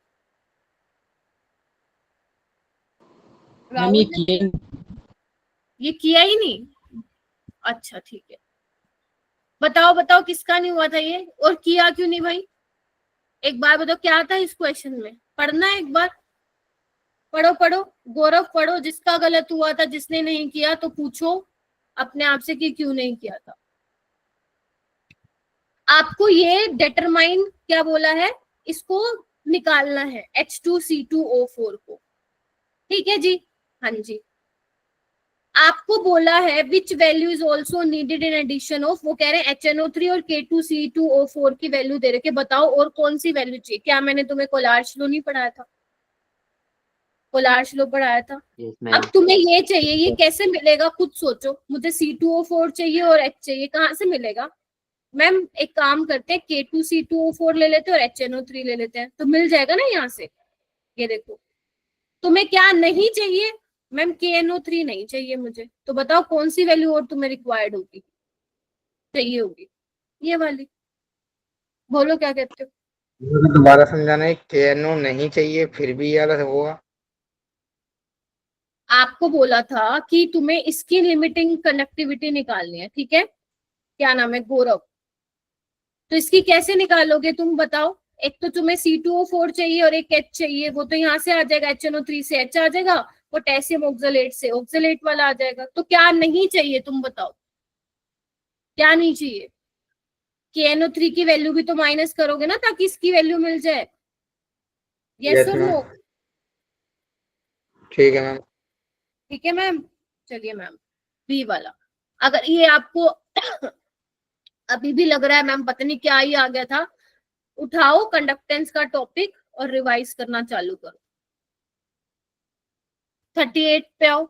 मैम ये किया ही नहीं? अच्छा ठीक है, बताओ बताओ किसका नहीं हुआ था ये, और किया क्यों नहीं भाई? एक बार बताओ क्या था इस क्वेश्चन में, पढ़ना है एक बार। पढ़ो पढ़ो गौरव, पढ़ो। जिसका गलत हुआ था, जिसने नहीं किया तो पूछो अपने आप से कि क्यों नहीं किया था। आपको ये डिटरमाइन क्या बोला है, इसको निकालना है H2C2O4 को। ठीक है जी, हाँ जी। आपको बोला है which value is also needed in addition of, वो कह रहे हैं HNO3 और K2C2O4 की वैल्यू दे रखे, बताओ और कौन सी वैल्यू चाहिए। क्या मैंने तुम्हें कोलार्श लॉ नहीं पढ़ाया था? कोलार्श लॉ पढ़ाया था। अब तुम्हें ये चाहिए, ये कैसे मिलेगा खुद सोचो। मुझे C2O4 चाहिए और H चाहिए, कहाँ से मिलेगा? मैम एक काम करते हैं, K2C2O4 ले लेते हैं और HNO3 ले लेते हैं, तो मिल जाएगा ना यहाँ से। ये देखो, तुम्हें क्या नहीं चाहिए? मैम KNO3 नहीं चाहिए मुझे, तो बताओ कौन सी वैल्यू और तुम्हें रिक्वायर्ड होगी, चाहिए होगी? ये वाली। बोलो क्या कहते हो? मुझे दोबारा समझाना है। KNO नहीं चाहिए फिर भी ये वाला होगा। आपको बोला था कि तुम्हें इसकी लिमिटिंग कंडक्टिविटी निकालनी है, ठीक है? क्या नाम है? गौरव। तो इसकी कैसे निकालोगे तुम बताओ? एक तो तुम्हें C2O4 चाहिए और एक H चाहिए, वो तो यहाँ से आ जाएगा, HNO3 से H आ जाएगा, पोटेशियम ऑक्सलेट से ऑक्सलेट वाला आ जाएगा। तो क्या नहीं चाहिए तुम बताओ, क्या नहीं चाहिए? KNO3 की वैल्यू भी तो माइनस करोगे ना ताकि इसकी वैल्यू मिल जाए। यस और नो? ठीक है मैम। ठीक है मैम, चलिए मैम बी वाला। अगर ये आपको अभी भी लग रहा है मैम पता नहीं क्या ही आ गया था, उठाओ कंडक्टेंस का टॉपिक और रिवाइज करना चालू करो। 38 पे आओ।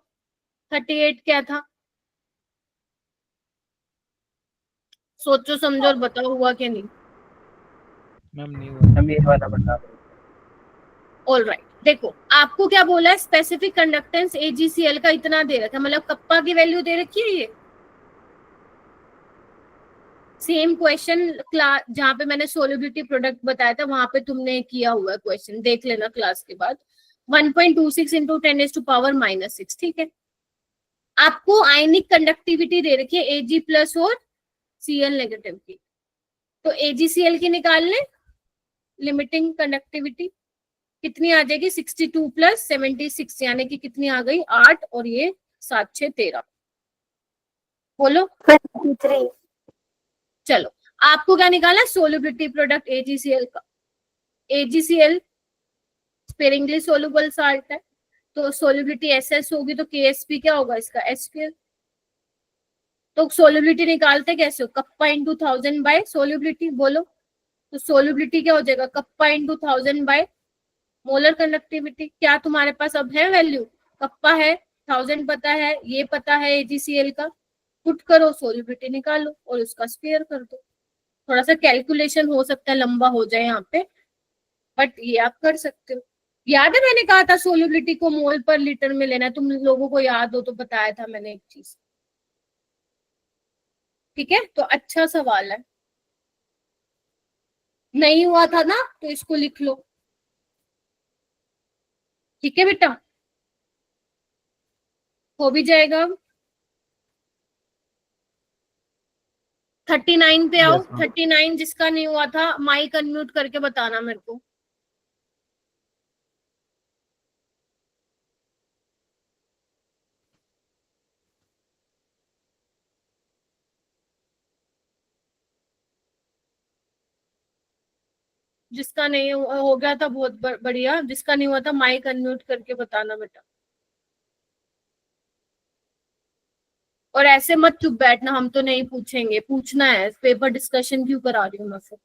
38 क्या था? सोचो समझो और बताओ हुआ क्या नहीं। मैम नहीं हुआ। हम ये वाला बता दो। ऑल राइट, देखो आपको क्या बोला है, स्पेसिफिक कंडक्टेंस AgCl का इतना दे रखा है, मतलब कप्पा की वैल्यू दे रखी है। ये सेम क्वेश्चन क्लास जहां पे मैंने सोल्युबिलिटी प्रोडक्ट बताया था वहां पे तुमने किया हुआ है क्वेश्चन, देख लेना क्लास के बाद। 1.26 × 10⁻⁻⁶, ठीक है? आपको आयनिक कंडक्टिविटी दे रखी है Ag प्लस और Cl नेगेटिव की, तो AgCl की निकाल लें लिमिटिंग कंडक्टिविटी, कितनी आ जाएगी 62 प्लस 76, यानी कि कितनी आ गई 8, और ये 7 6 13, बोलो 23. चलो आपको क्या निकाला, सोल्युबिलिटी प्रोडक्ट AgCl का। AgCl स्पेरिंगली सोल्यूबल साल्ट है, तो सोल्युबिलिटी SS होगी, तो KSP क्या होगा इसका SPL। तो सोल्युबिलिटी निकालते कैसे हो, कप्पा इंटू 1000 बाय सोल्युबिलिटी, बोलो तो सोल्युबिलिटी क्या हो जाएगा, kappa into 1000 by molar conductivity. क्या तुम्हारे पास अब है वैल्यू, कप्पा है, 1000 पता है, ये पता है AgCl का, पुट करो सोल्युबिलिटी निकालो और उसका स्क्वायर कर दो। थोड़ा सा कैलकुलेशन हो सकता है लंबा हो जाए यहाँ पे, बट ये आप कर सकते हो। याद है मैंने कहा था सोल्युबिलिटी को मोल पर लीटर में लेना है, तुम लोगों को याद हो तो बताया था मैंने एक चीज, ठीक है। तो अच्छा सवाल है, नहीं हुआ था ना तो इसको लिख लो, ठीक है बेटा, हो भी जाएगा। 39 पे आओ। 39 जिसका नहीं हुआ था माइक अनम्यूट करके बताना मेरे को। जिसका नहीं हो गया था बहुत बढ़िया, जिसका नहीं हुआ था माइक अनम्यूट करके बताना बेटा। और ऐसे मत चुप बैठना, हम तो नहीं पूछेंगे, पूछना है, पेपर डिस्कशन क्यों करा रही हूँ मैं फिर।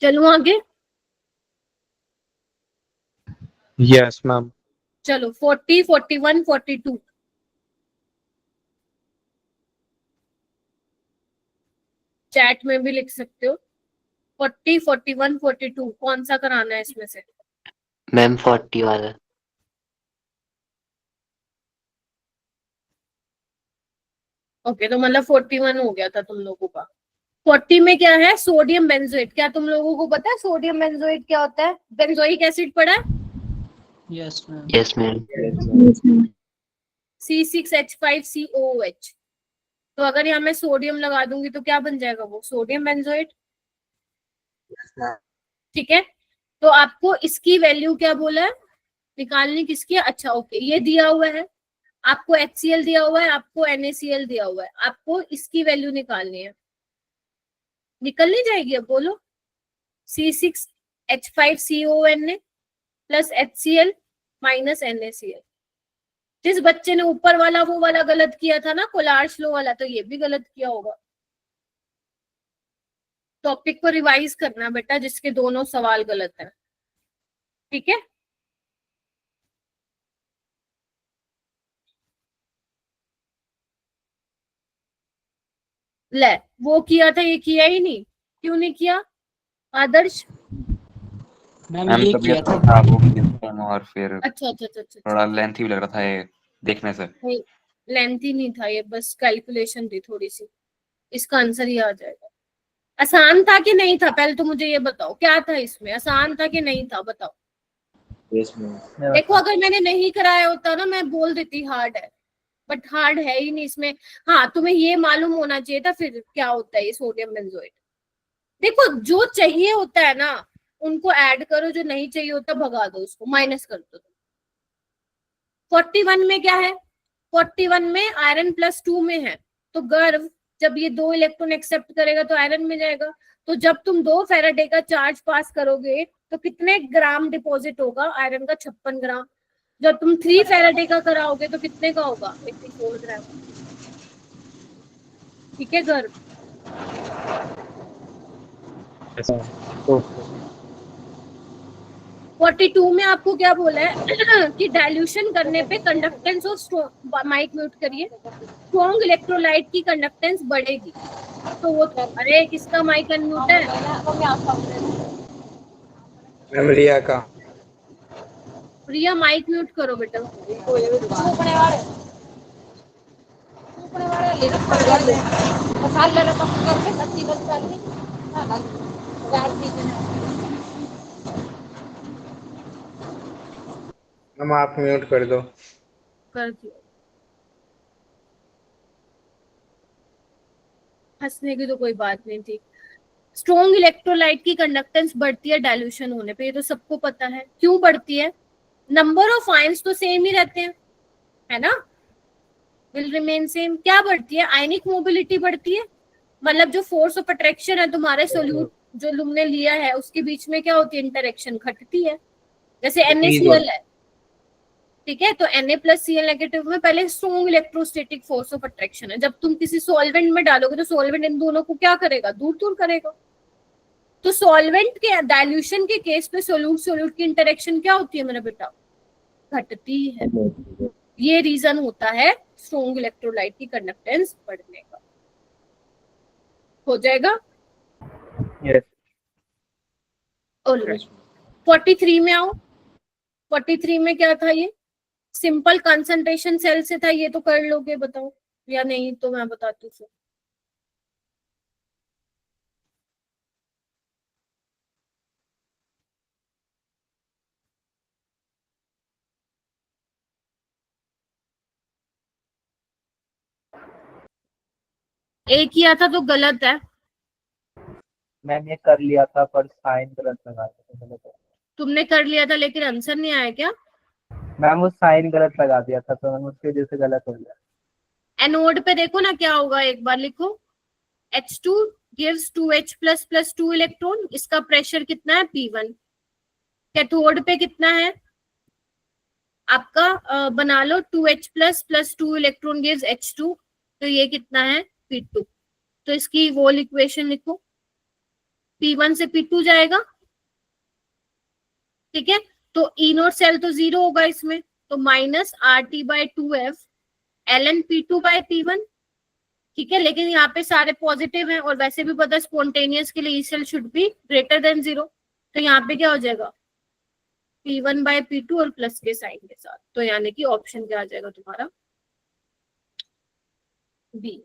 चलूं आगे, यस मैम। चलो 40 41 42 चैट में भी लिख सकते हो। 40 41 42 कौन सा कराना है इसमें से? मैम 40 वाला। ओके, तो मतलब 41 हो गया था तुम लोगों का। 40 में क्या है, सोडियम बेंजोएट। क्या तुम लोगों को पता है सोडियम बेंजोएट क्या होता है? बेंजोइक एसिड पढ़ा है? Yes ma'am. Yes ma'am. C6H5COOH। तो अगर यहाँ मैं सोडियम लगा दूंगी तो क्या बन जाएगा, वो सोडियम बेंजोएट, ठीक है। तो आपको इसकी वैल्यू क्या बोला है निकालनी, किसकी? अच्छा ओके, ये दिया हुआ है आपको, HCl दिया हुआ है आपको, NaCl दिया हुआ है आपको, इसकी वैल्यू निकालनी है। निकल नहीं जाएगी? अब बोलो, C6H5CONA plus HCl minus NaCl। जिस बच्चे ने ऊपर वाला वो वाला गलत किया था ना, कोलार्स लो वाला, तो ये भी गलत किया होगा। टॉपिक को रिवाइज करना बेटा जिसके दोनों सवाल गलत है, ठीक है। ले, वो किया था, ये किया ही नहीं, क्यों नहीं किया आदर्श? मैम मैम ये किया तबीयत था। खराब हो गई थी और फिर अच्छा अच्छा अच्छा अच्छा, थोड़ा लेंथी भी लग रहा था ये देखने से। लेंथी नहीं था ये, बस कैलकुलेशन थी थोड़ी सी, इसका आंसर ही आ जाएगा। आसान था कि नहीं था, पहले तो मुझे ये बताओ, क्या था इसमें, आसान था कि नहीं था, बताओ। देखो अगर मैंने नहीं कराया होता ना मैं बोल देती हार्ड है, बट हार्ड है ही नहीं इसमें। हाँ तुम्हें ये मालूम होना चाहिए था फिर क्या होता है ये सोडियम बेंजोएट। देखो जो चाहिए होता है ना उनको ऐड करो, जो नहीं चाहिए होता भगा दो, उसको माइनस कर दो। 41 में क्या है, 41 में आयरन +2 में है, तो गर्व जब ये 2 इलेक्ट्रॉन एक्सेप्ट करेगा तो आयरन में जाएगा। तो जब तुम 2 फेराडे का चार्ज पास करोगे तो कितने ग्राम डिपॉजिट होगा आयरन का? 56 ग्राम। जब तुम 3 फेराडे का कराओगे तो कितने का होगा? 84 ग्राम, ठीक है गर्व। Yes ma'am. 42 में आपको क्या बोला है कि डाइल्यूशन करने पे कंडक्टेंस ऑफ, माइक म्यूट करिए, स्ट्रॉन्ग इलेक्ट्रोलाइट की कंडक्टेंस बढ़ेगी। तो वो, अरे किसका माइक अनम्यूट है? रिया का। प्रिया माइक म्यूट करो बेटा। मैम आप म्यूट कर दो। कर दिया। हंसने की तो कोई बात नहीं थी। स्ट्रॉन्ग इलेक्ट्रोलाइट की कंडक्टेंस बढ़ती है डाइल्यूशन होने पे, ये तो सबको पता है। क्यों बढ़ती है? नंबर ऑफ आयंस तो सेम ही रहते हैं, है ना, विल रिमेन सेम। क्या बढ़ती है? आयनिक मोबिलिटी बढ़ती है, मतलब जो फोर्स ऑफ अट्रैक्शन है तुम्हारे सोल्यूट जो तुमने लिया है उसके बीच में क्या होती है? इंटरेक्शन घटती है। जैसे NaCl है, ठीक है, तो Na+Cl नेगेटिव में पहले strong electrostatic force of attraction है। जब तुम किसी सॉल्वेंट में डालोगे तो सॉल्वेंट इन दोनों को क्या करेगा? दूर दूर करेगा। तो सॉल्वेंट के डाइल्यूशन के केस पे सोल्यूट सोल्यूट की इंटरेक्शन क्या होती है मेरा बेटा? घटती है। ये रीजन होता है स्ट्रॉन्ग इलेक्ट्रोलाइट की कंडक्टेंस बढ़ने का। हो जाएगा? यस। ऑलराइट, 43 में आओ। 43 में क्या था? ये सिंपल कंसंट्रेशन सेल से था, ये तो कर लोगे, बताओ, या नहीं तो मैं बताती हूँ। एक किया था तो गलत है। मैम ये कर लिया था पर साइन गलत लगा दिया। तुमने कर लिया था लेकिन आंसर नहीं आया क्या? मैम वो साइन गलत लगा दिया था तो मैम उसकी वजह से गलत हो गया। एनोड पे देखो ना क्या होगा, एक बार लिखो। H2 gives 2H++2 electron. इसका प्रेशर कितना है? P1। कैथोड पे कितना है आपका? बना लो, 2H++2 इलेक्ट्रॉन गिव्स H2, तो ये कितना है? P2। तो इसकी वोल इक्वेशन लिखो, P1 से P2 जाएगा, ठीक है। तो ई नोट सेल तो 0 होगा इसमें, तो -RT/2F ln P2/P1, ठीक है। लेकिन यहाँ पे सारे पॉजिटिव हैं और वैसे भी पता स्पॉन्टेनियस के लिए E cell should be greater than 0, तो यहाँ पे क्या हो जाएगा? P1/P2 और प्लस के साइन के साथ। तो यानी कि ऑप्शन क्या आ जाएगा तुम्हारा? बी,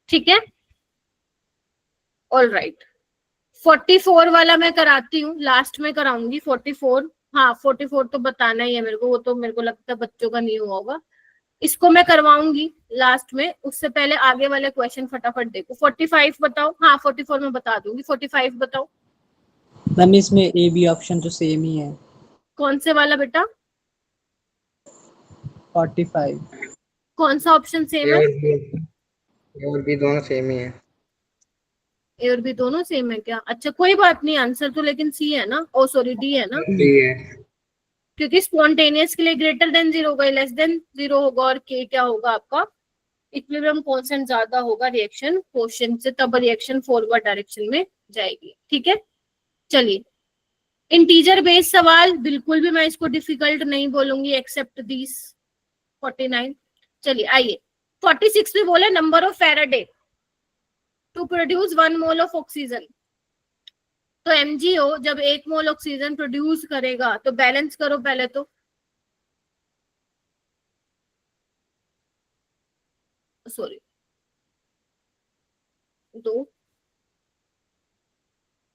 ठीक है। ऑल राइट, 44 वाला मैं कराती हूँ, लास्ट में कराऊंगी 44। हाँ 44 तो बताना ही है मेरे को, वो तो मेरे को लगता है बच्चों का नहीं हुआ होगा, इसको मैं करवाऊंगी लास्ट में। उससे पहले आगे वाले क्वेश्चन फटाफट देखो। 45 बताओ। हाँ 44 में बता दूंगी, 45 बताओ। मैम इसमें ए बी ऑप्शन तो सेम ही है। कौन से वाला बेटा? 45। कौन सा ऑप्शन सेम है? और भी दोनों सेम ही है। ए और बी दोनों सेम है क्या? अच्छा कोई बात नहीं, आंसर तो लेकिन सी है ना, ओ सॉरी डी है ना, डी है। क्योंकि स्पॉन्टेनियस के लिए ग्रेटर देन 0 होगा, लेस देन 0 होगा, और के क्या होगा आपका? इक्विलिब्रियम कांस्टेंट ज्यादा होगा रिएक्शन कोएफिशिएंट से, तब रिएक्शन फॉरवर्ड डायरेक्शन में जाएगी, ठीक है। चलिए, इंटीजर बेस्ड सवाल बिल्कुल भी मैं इसको डिफिकल्ट नहीं बोलूंगी एक्सेप्ट दिस 49। चलिए आइए, 46 में बोला number of Faraday to produce 1 mole of oxygen. तो MgO जब 1 मोल ऑक्सीजन प्रोड्यूस करेगा तो बैलेंस करो पहले तो, सॉरी 2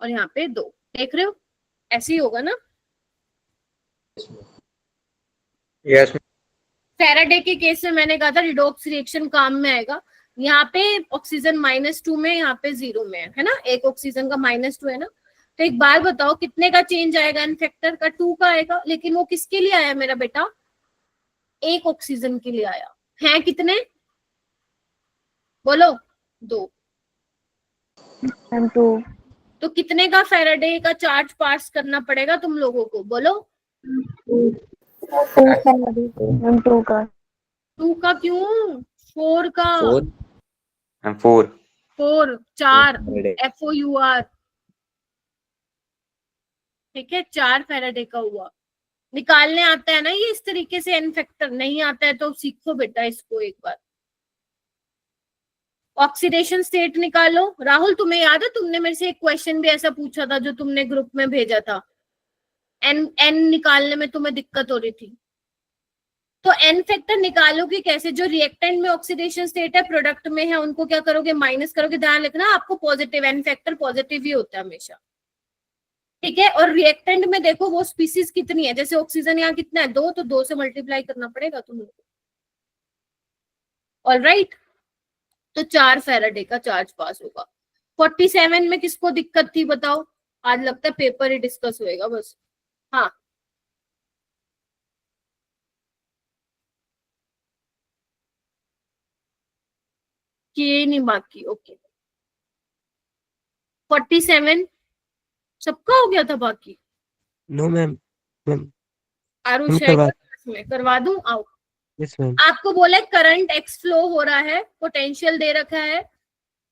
और यहाँ पे 2, देख रहे हो ऐसे ही होगा ना? यस। फैराडे के केस में मैंने कहा था रिडॉक्स रिएक्शन काम में आएगा। यहाँ पे ऑक्सीजन -2 में, यहाँ पे 0 में है ना, एक ऑक्सीजन का -2 है ना। तो एक बार बताओ कितने का चेंज आएगा? इन फैक्टर का 2 का आएगा, लेकिन वो किसके लिए आया मेरा बेटा? एक ऑक्सीजन के लिए आया है। कितने बोलो? 2। तो कितने का फैराडे का चार्ज पास करना पड़ेगा तुम लोगों को? बोलो। 2 का। 2 का क्यों? 4 का। 4 4 FOUR, ठीक है, 4 फैराडे का हुआ। निकालने आता है ना ये इस तरीके से? एन फैक्टर नहीं आता है तो सीखो बेटा इसको एक बार। ऑक्सीडेशन स्टेट निकालो। राहुल तुम्हें याद है तुमने मेरे से एक क्वेश्चन भी ऐसा पूछा था जो तुमने ग्रुप में भेजा था, एन निकालने में तुम्हें दिक्कत हो रही थी, तो एन फैक्टर निकालोगे कैसे? जो रिएक्टेंट में ऑक्सीडेशन स्टेट है, प्रोडक्ट में है, उनको क्या करोगे? माइनस करोगे। ध्यान रखना आपको पॉजिटिव, एन फैक्टर पॉजिटिव ही होता है हमेशा, ठीक है। और रिएक्टेंट में देखो वो स्पीसीज कितनी है, जैसे ऑक्सीजन यहाँ कितना है 2, तो 2 से मल्टीप्लाई करना पड़ेगा तुम्हें। ऑलराइट, तो 4 फैराडे का चार्ज पास होगा। 47 में किसको दिक्कत थी बताओ? आज लगता है पेपर ही डिस्कस होएगा बस। हाँ, किए नहीं बाकी, ओके। 47 सबका हो गया था बाकी? No ma'am. मैम आरुष करवा में करवा दूं? आओ। Yes ma'am. आपको बोले करंट एक्स फ्लो हो रहा है, पोटेंशियल दे रखा है,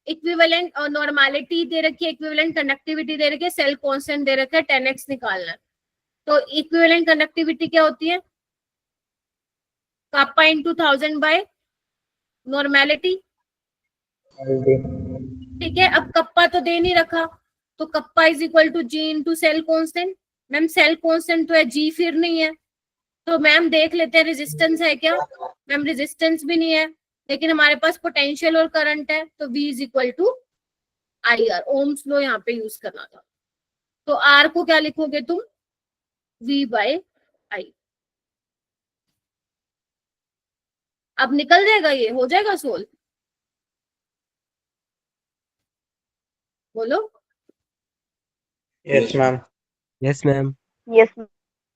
इक्विवेलेंट और नॉर्मलिटी दे रखी है, इक्विवेलेंट कंडक्टिविटी दे रखी है, सेल कांस्टेंट दे रखा है, 10x निकालना है। तो इक्विवेलेंट कंडक्टिविटी क्या होती है? कापा इंटू 1000 बाय नॉर्मलिटी, ठीक है। अब कप्पा तो दे नहीं रखा, तो kappa is equal to G into cell constant. Ma'am cell constant तो है, जी फिर नहीं है, तो मैम देख लेते हैं रेजिस्टेंस है क्या? मैम रेजिस्टेंस भी नहीं है, लेकिन हमारे पास पोटेंशियल और करंट है, तो V is equal to I R. Ohm's law यहाँ पे यूज करना था, तो R को क्या लिखोगे तुम? V बाय आई। अब निकल जाएगा, ये हो जाएगा सोल्व, बोलो। Yes ma'am. Yes ma'am. Yes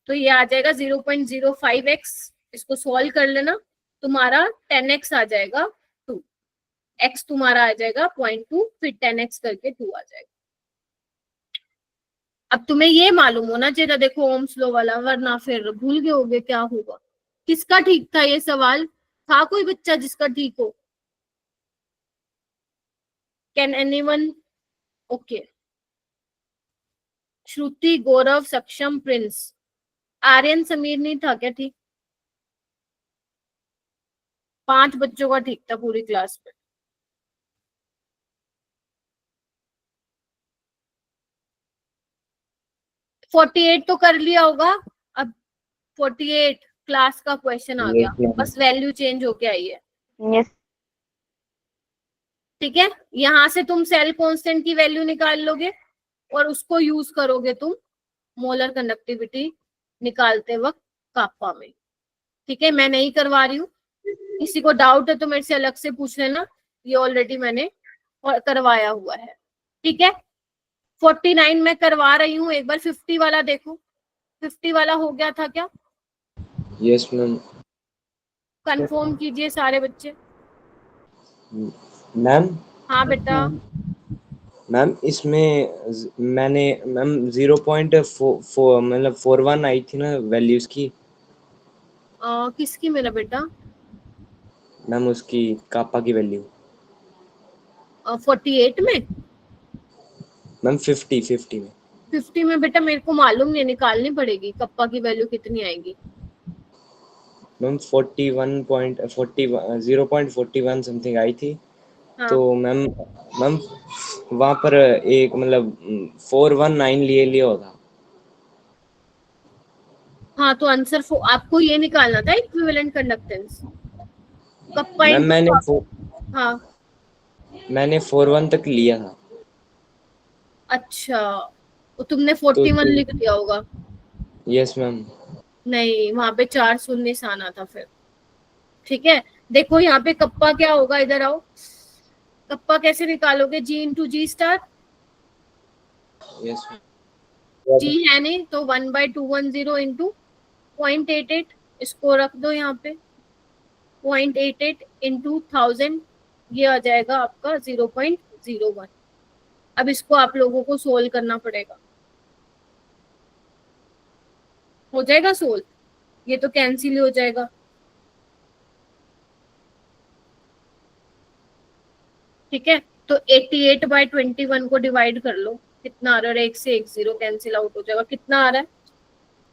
तो ये आ जाएगा 0.05x, इसको सॉल्व कर लेना, तुम्हारा 10x आ जाएगा 2, x तुम्हारा आ जाएगा 0.2, फिर 10x करके 2 आ जाएगा। अब तुम्हें ये मालूम होना चाहिए था, देखो ओम्स लॉ वाला, वरना फिर भूल गए होगे क्या होगा। किसका ठीक था ये सवाल? था कोई बच्चा जिसका ठीक हो? Can anyone? ओके, श्रुति, गौरव, सक्षम, प्रिंस, आर्यन, समीर नहीं था क्या ठीक? 5 बच्चों का ठीक था पूरी क्लास में। फोर्टी 48 तो कर लिया होगा। अब 48 क्लास का क्वेश्चन आ गया, बस वैल्यू चेंज होके आई है, यस ठीक है। यहां से तुम सेल कांस्टेंट की वैल्यू निकाल लोगे और उसको यूज करोगे तुम मोलर कंडक्टिविटी निकालते वक्त कापा में, ठीक है। मैं नहीं करवा रही हूँ, किसी को डाउट है तो मेरे से अलग से पूछ लेना, ये ऑलरेडी मैंने करवाया हुआ है, ठीक है। 49 में करवा रही हूँ, एक बार 50 वाला देखो, 50 वाला हो गया था क्या? Yes ma'am. कंफर्म कीजिए सारे बच्चे। मैम हाँ बेटा। मैम इसमें मैंने मैम 0.4 मतलब 41 आई थी ना वैल्यूज की। किसकी मेरा बेटा? मैम उसकी कापा की वैल्यू 48 में? मैम 50 में। 50 में बेटा मेरे को मालूम नहीं, निकालनी पड़ेगी कप्पा की वैल्यू कितनी आएगी। मैम 0.41 समथिंग आई थी। हाँ। तो मैम वहाँ पर एक मतलब 419 लिया होता। हाँ तो आंसर आपको ये निकालना था इक्विवेलेंट कंडक्टेंस कप्पा मैम मैंने 41 तक लिया था। अच्छा, तो तुमने 41 लिख दिया होगा। Yes ma'am. नहीं, वहां पे 4 शून्य आना था फिर, ठीक है। देखो यहाँ पे कप्पा क्या होगा, इधर आओ। कप्पा कैसे निकालोगे? जी इंटू जी स्टार। यस जी है नहीं तो 1/210 इंटू 0.88, इसको रख दो यहाँ पे, 0.88 इंटू 1000, ये आ जाएगा आपका 0.01। अब इसको आप लोगों को सोल्व करना पड़ेगा, हो जाएगा सोल्व, ये तो कैंसिल हो जाएगा, ठीक है। तो 88/21 को डिवाइड कर लो, कितना आ रहा है? 1 से 1 0 कैंसिल आउट हो जाएगा, कितना आ रहा है?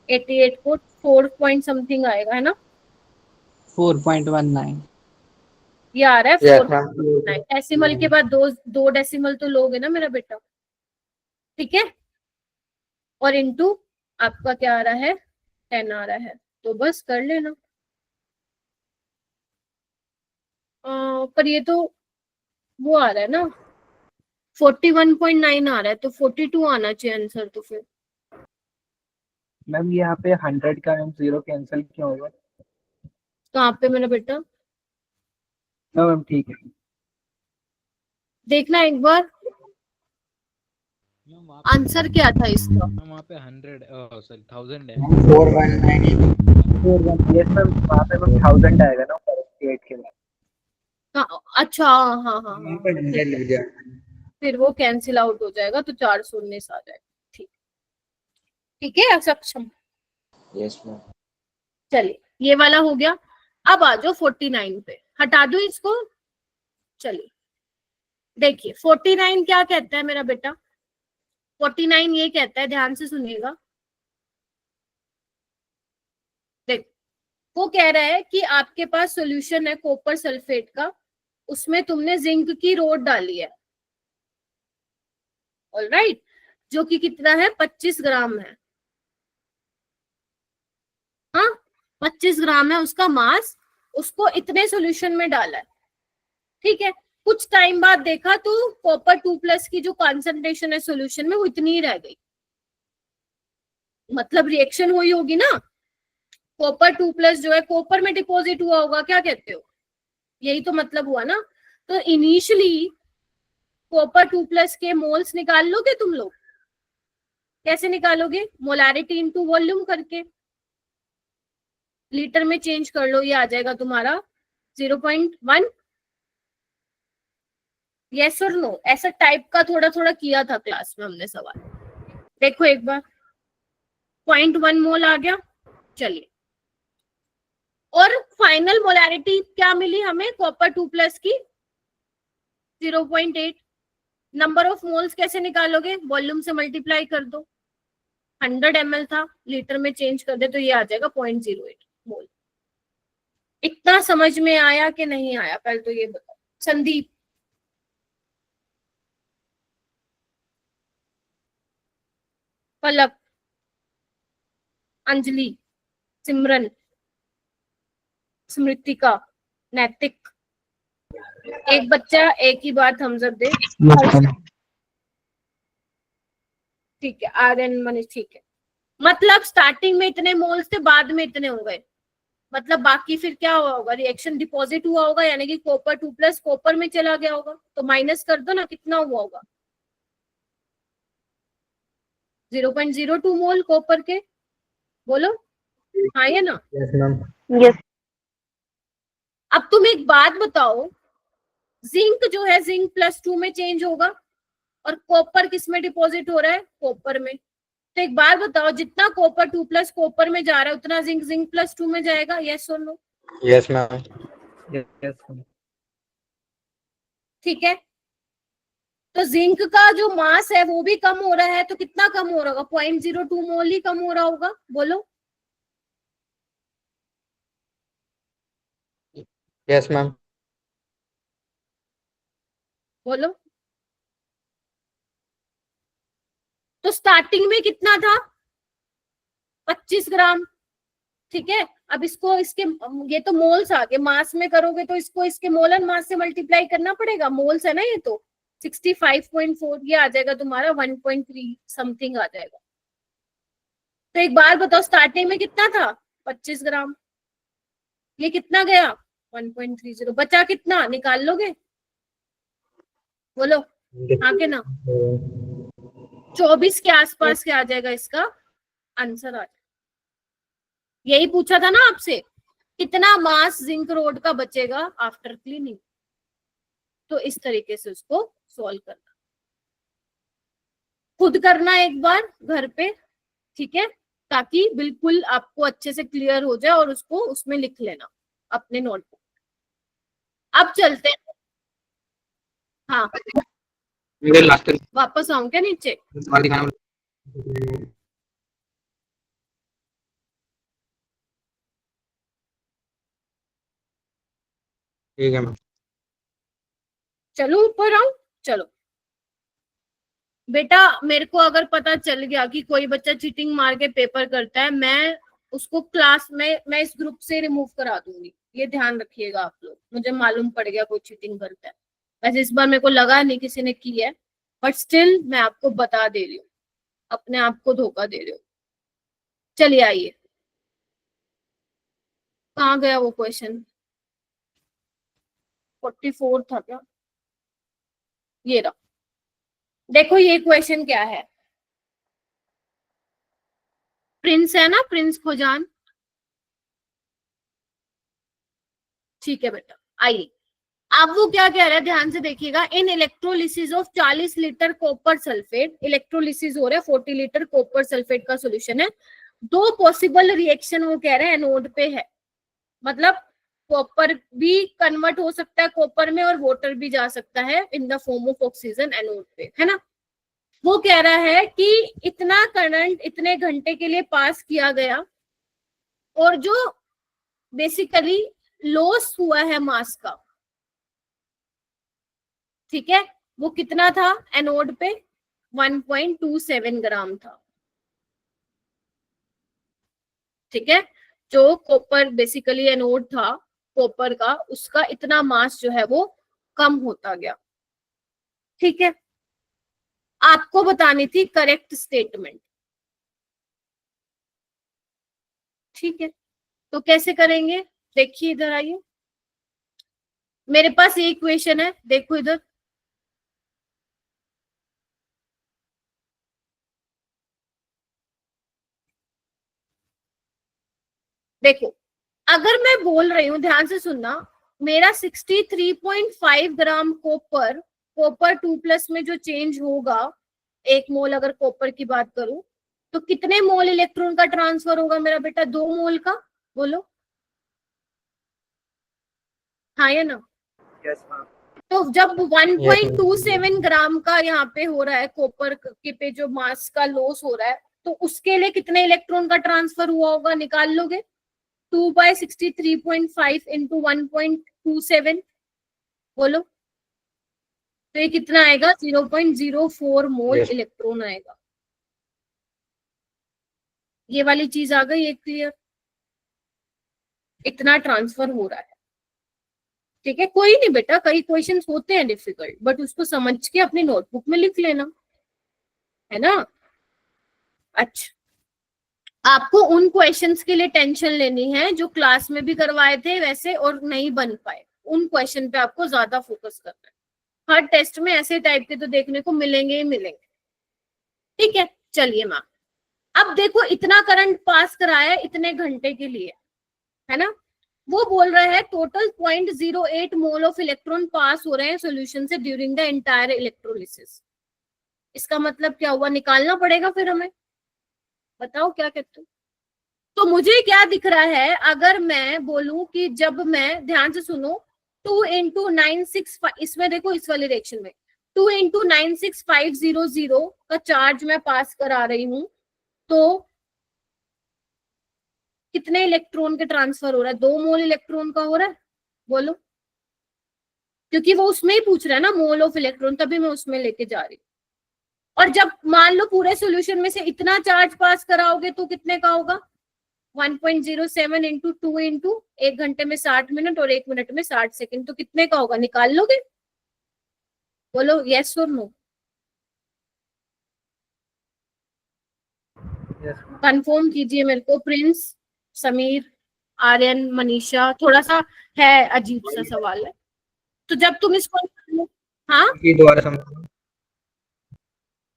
88 को 4 पॉइंट समथिंग आएगा, है ना? 4.19 ये आ रहा है Yes, 4.9। डेसिमल के बाद दो डेसिमल तो लोगे ना मेरा बेटा, ठीक है। और इनटू आपका क्या आ रहा है? 10 आ रहा है, तो बस कर लेना। पर ये तो वो आ रहा है ना 41.9 आ रहा है, तो 42 आना चाहिए आंसर। तो फिर मैम यहाँ पे 100 का मैम 0 कैंसिल क्यों होगा? कहाँ पे मेरा बेटा मैम ठीक है। देखना एक बार आंसर क्या था इसका। वहाँ पे 100 सॉरी 1000 है। 419 यस मैम, वहाँ पे मैम 1000 आएगा ना 48 के लिए। अच्छा हाँ हाँ हाँ, वहाँ पर 100 लग जाएगा। फिर वो कैंसिल आउट हो जाएगा तो 419 आ जाएगा। ठीक, ठीक है सक्षम। Yes ma'am. चलिए ये वाला हो गया। अब आ जाओ 49 पे, हटा दो इसको। चलिए देखिए 49 क्या कहता है मेरा बेटा। 49 ये कहता है, ध्यान से सुनिएगा। देख वो कह रहा है कि आपके पास सॉल्यूशन है कॉपर सल्फेट का, उसमें तुमने जिंक की रोड डाली है, ऑलराइट, जो कि कितना है 25 ग्राम है। हाँ 25 ग्राम है उसका मास, उसको इतने सॉल्यूशन में डाला है। ठीक है, कुछ टाइम बाद देखा तो कॉपर 2+ की जो कॉन्सेंट्रेशन है सॉल्यूशन में वो इतनी ही रह गई। मतलब रिएक्शन हुई होगी ना, कॉपर 2+ जो है कॉपर में डिपॉजिट हुआ होगा, क्या कहते हो, यही तो मतलब हुआ ना। तो इनिशियली कॉपर 2+ के मोल्स निकाल लोगे तुम लोग, कैसे निकालोगे, मोलारिटी इनटू वॉल्यूम करके, लीटर में चेंज कर लो, ये आ जाएगा तुम्हारा 0.1। यस और नो, ऐसा टाइप का थोड़ा थोड़ा किया था क्लास में हमने सवाल। देखो एक बार 0.1 मोल आ गया। चलिए और फाइनल मोलारिटी क्या मिली हमें कॉपर 2+ की 0.8। नंबर ऑफ मोल्स कैसे निकालोगे, वॉल्यूम से मल्टीप्लाई कर दो, 100 ml था, लीटर में चेंज कर दे तो ये आ जाएगा 0.08 मोल। इतना समझ में आया कि नहीं आया, पहले तो ये बताओ। संदीप, पलक, अंजलि, सिमरन, स्मृतिका, नैतिक, एक बच्चा एक ही बार थम्स अप दे। ठीक है, आर्यन मनीष, ठीक है। मतलब स्टार्टिंग में इतने मोल्स थे, बाद में इतने हो गए, मतलब बाकी फिर क्या हुआ होगा, रिएक्शन डिपॉजिट हुआ होगा, यानी कि कॉपर 2+ कॉपर में चला गया होगा, तो माइनस कर दो ना, कितना हुआ होगा 0.02 मोल कॉपर के, बोलो हाँ या ना। Yes ma'am. यस अब तुम एक बात बताओ, जिंक जो है जिंक +2 में चेंज होगा और कॉपर किस में डिपॉजिट हो रहा है, कॉपर में। तो एक बार बताओ, जितना कॉपर 2+ कॉपर में जा रहा है उतना जिंक जिंक +2 में जाएगा, यस और नो। Yes ma'am. यस। ठीक है, तो जिंक का जो मास है वो भी कम हो रहा है, तो कितना कम हो रहा होगा, 0.02 मोल ही कम हो रहा होगा, बोलो। Yes ma'am. बोलो, तो स्टार्टिंग में कितना था 25 ग्राम। ठीक है, अब इसको इसके ये तो मोल्स आ गए, मास में करोगे तो इसको इसके मोलर मास से मल्टीप्लाई करना पड़ेगा, मोल्स है ना ये तो 65.4, ये आ जाएगा तुम्हारा 1.3 समथिंग आ जाएगा। तो एक बार बताओ स्टार्टिंग में कितना था 25 ग्राम, ये कितना गया 1.30, बचा कितना, निकाल लोगे, बोलो हाँ के ना। 24 के आसपास क्या आ जाएगा इसका आंसर आ जाएगा। यही पूछा था ना आपसे, कितना मास जिंक रोड का बचेगा आफ्टर क्लीनिंग, तो इस तरीके से उसको सॉल्व करना, खुद करना एक बार घर पे, ठीक है, ताकि बिल्कुल आपको अच्छे से क्लियर हो जाए और उसको उसमें लिख लेना अपने नोटबुक। अब चलते हैं, हाँ वापस आऊं क्या नीचे। ठीक है मैम। चलो ऊपर आऊं, चलो बेटा, मेरे को अगर पता चल गया कि कोई बच्चा चीटिंग मार के पेपर करता है, मैं उसको क्लास में मैं इस ग्रुप से रिमूव करा दूंगी, ये ध्यान रखिएगा आप लोग। मुझे मालूम पड़ गया कोई चीटिंग करता है, वैसे इस बार मेरे को लगा नहीं किसी ने की है, बट स्टिल मैं आपको बता दे रही हूँ, अपने आप को धोखा दे रही हूँ। चलिए आइए, कहाँ गया वो क्वेश्चन? 44 था क्या? ये रहा। देखो ये क्वेश्चन क्या है, प्रिंस है ना, प्रिंस खोजान, ठीक है बेटा। आइए, अब वो क्या कह रहा है, ध्यान से देखिएगा। In electrolysis of 40 litre copper sulphate, electrolysis हो रहा है 40 लीटर कॉपर सल्फेट का सॉल्यूशन है। दो पॉसिबल रिएक्शन वो कह रहे हैं एनोड पे है, मतलब कॉपर भी कन्वर्ट हो सकता है कॉपर में और वाटर भी जा सकता है in the form of oxygen anode पे, है ना। वो कह रहा है कि इतना करंट इतने घंटे के लिए पास किया गया और जो बेसिकली लॉस हुआ है मास का, ठीक है, वो कितना था एनोड पे? 1.27 ग्राम था, ठीक है। जो कॉपर बेसिकली एनोड था कॉपर का, उसका इतना मास जो है वो कम होता गया, ठीक है। आपको बतानी थी करेक्ट स्टेटमेंट, ठीक है। तो कैसे करेंगे, देखिए इधर आइए, मेरे पास ये इक्वेशन है, देखो इधर, देखो अगर मैं बोल रही हूं, ध्यान से सुनना, मेरा 63.5 ग्राम कॉपर, कॉपर 2+ में जो चेंज होगा 1 मोल, अगर कॉपर की बात करूं तो कितने मोल इलेक्ट्रॉन का ट्रांसफर होगा मेरा बेटा? 2 मोल का, बोलो हाँ या ना? तो जब 1.27 ग्राम का यहाँ पे हो रहा है कॉपर के पे जो मास का लॉस हो रहा है, तो उसके लिए कितने इलेक्ट्रॉन का ट्रांसफर हुआ होगा, निकाल लोगे? 2/63.5 इंटू 1.27, बोलो तो ये कितना आएगा? 0.04 मोल इलेक्ट्रॉन आएगा। ये वाली चीज आ गई एक क्लियर, इतना ट्रांसफर हो रहा है, ठीक है। कोई नहीं बेटा, कई क्वेश्चंस होते हैं डिफिकल्ट, बट उसको समझ के अपनी नोटबुक में लिख लेना, है ना। अच्छा, आपको उन क्वेश्चंस के लिए टेंशन लेनी है जो क्लास में भी करवाए थे वैसे और नहीं बन पाए, उन क्वेश्चन पे आपको ज्यादा फोकस करना है। हर टेस्ट में ऐसे टाइप के तो देखने को मिलेंगे ही मिलेंगे, ठीक है। चलिए मैम, अब देखो इतना करंट पास कराया है इतने घंटे के लिए, है ना। वो बोल रहा है टोटल 0.08 मोल ऑफ इलेक्ट्रॉन पास हो रहे हैं सॉल्यूशन से ड्यूरिंग द एंटायर इलेक्ट्रोलिसिस। इसका मतलब क्या हुआ, निकालना पड़ेगा फिर हमें, बताओ क्या कहते हो। तो मुझे क्या दिख रहा है, अगर मैं बोलूं कि जब मैं, ध्यान से सुनो, 2 × 965, इसमें देखो इस वाले रिएक्शन में 2 × 96500 का चार्ज मैं पास करा रही हूं, तो कितने इलेक्ट्रॉन के ट्रांसफर हो रहा है? 2 मोल इलेक्ट्रॉन का हो रहा है, बोलो, क्योंकि वो उसमें ही पूछ रहा है ना मोल ऑफ इलेक्ट्रॉन, तभी मैं उसमें लेके जा रही हूँ। और जब मान लो पूरे सॉल्यूशन में से इतना चार्ज पास कराओगे तो कितने का होगा? 1.07 इंटू 2 इंटू 1 घंटे में 60 मिनट और 1 मिनट में 60 सेकंड, तो कितने का होगा, निकाल लोगे? बोलो यस और नो, कंफर्म कीजिए मेरे को। प्रिंस, समीर, आर्यन, मनीषा, थोड़ा सा है अजीब सा सवाल है, तो जब तुम इसको, हाँ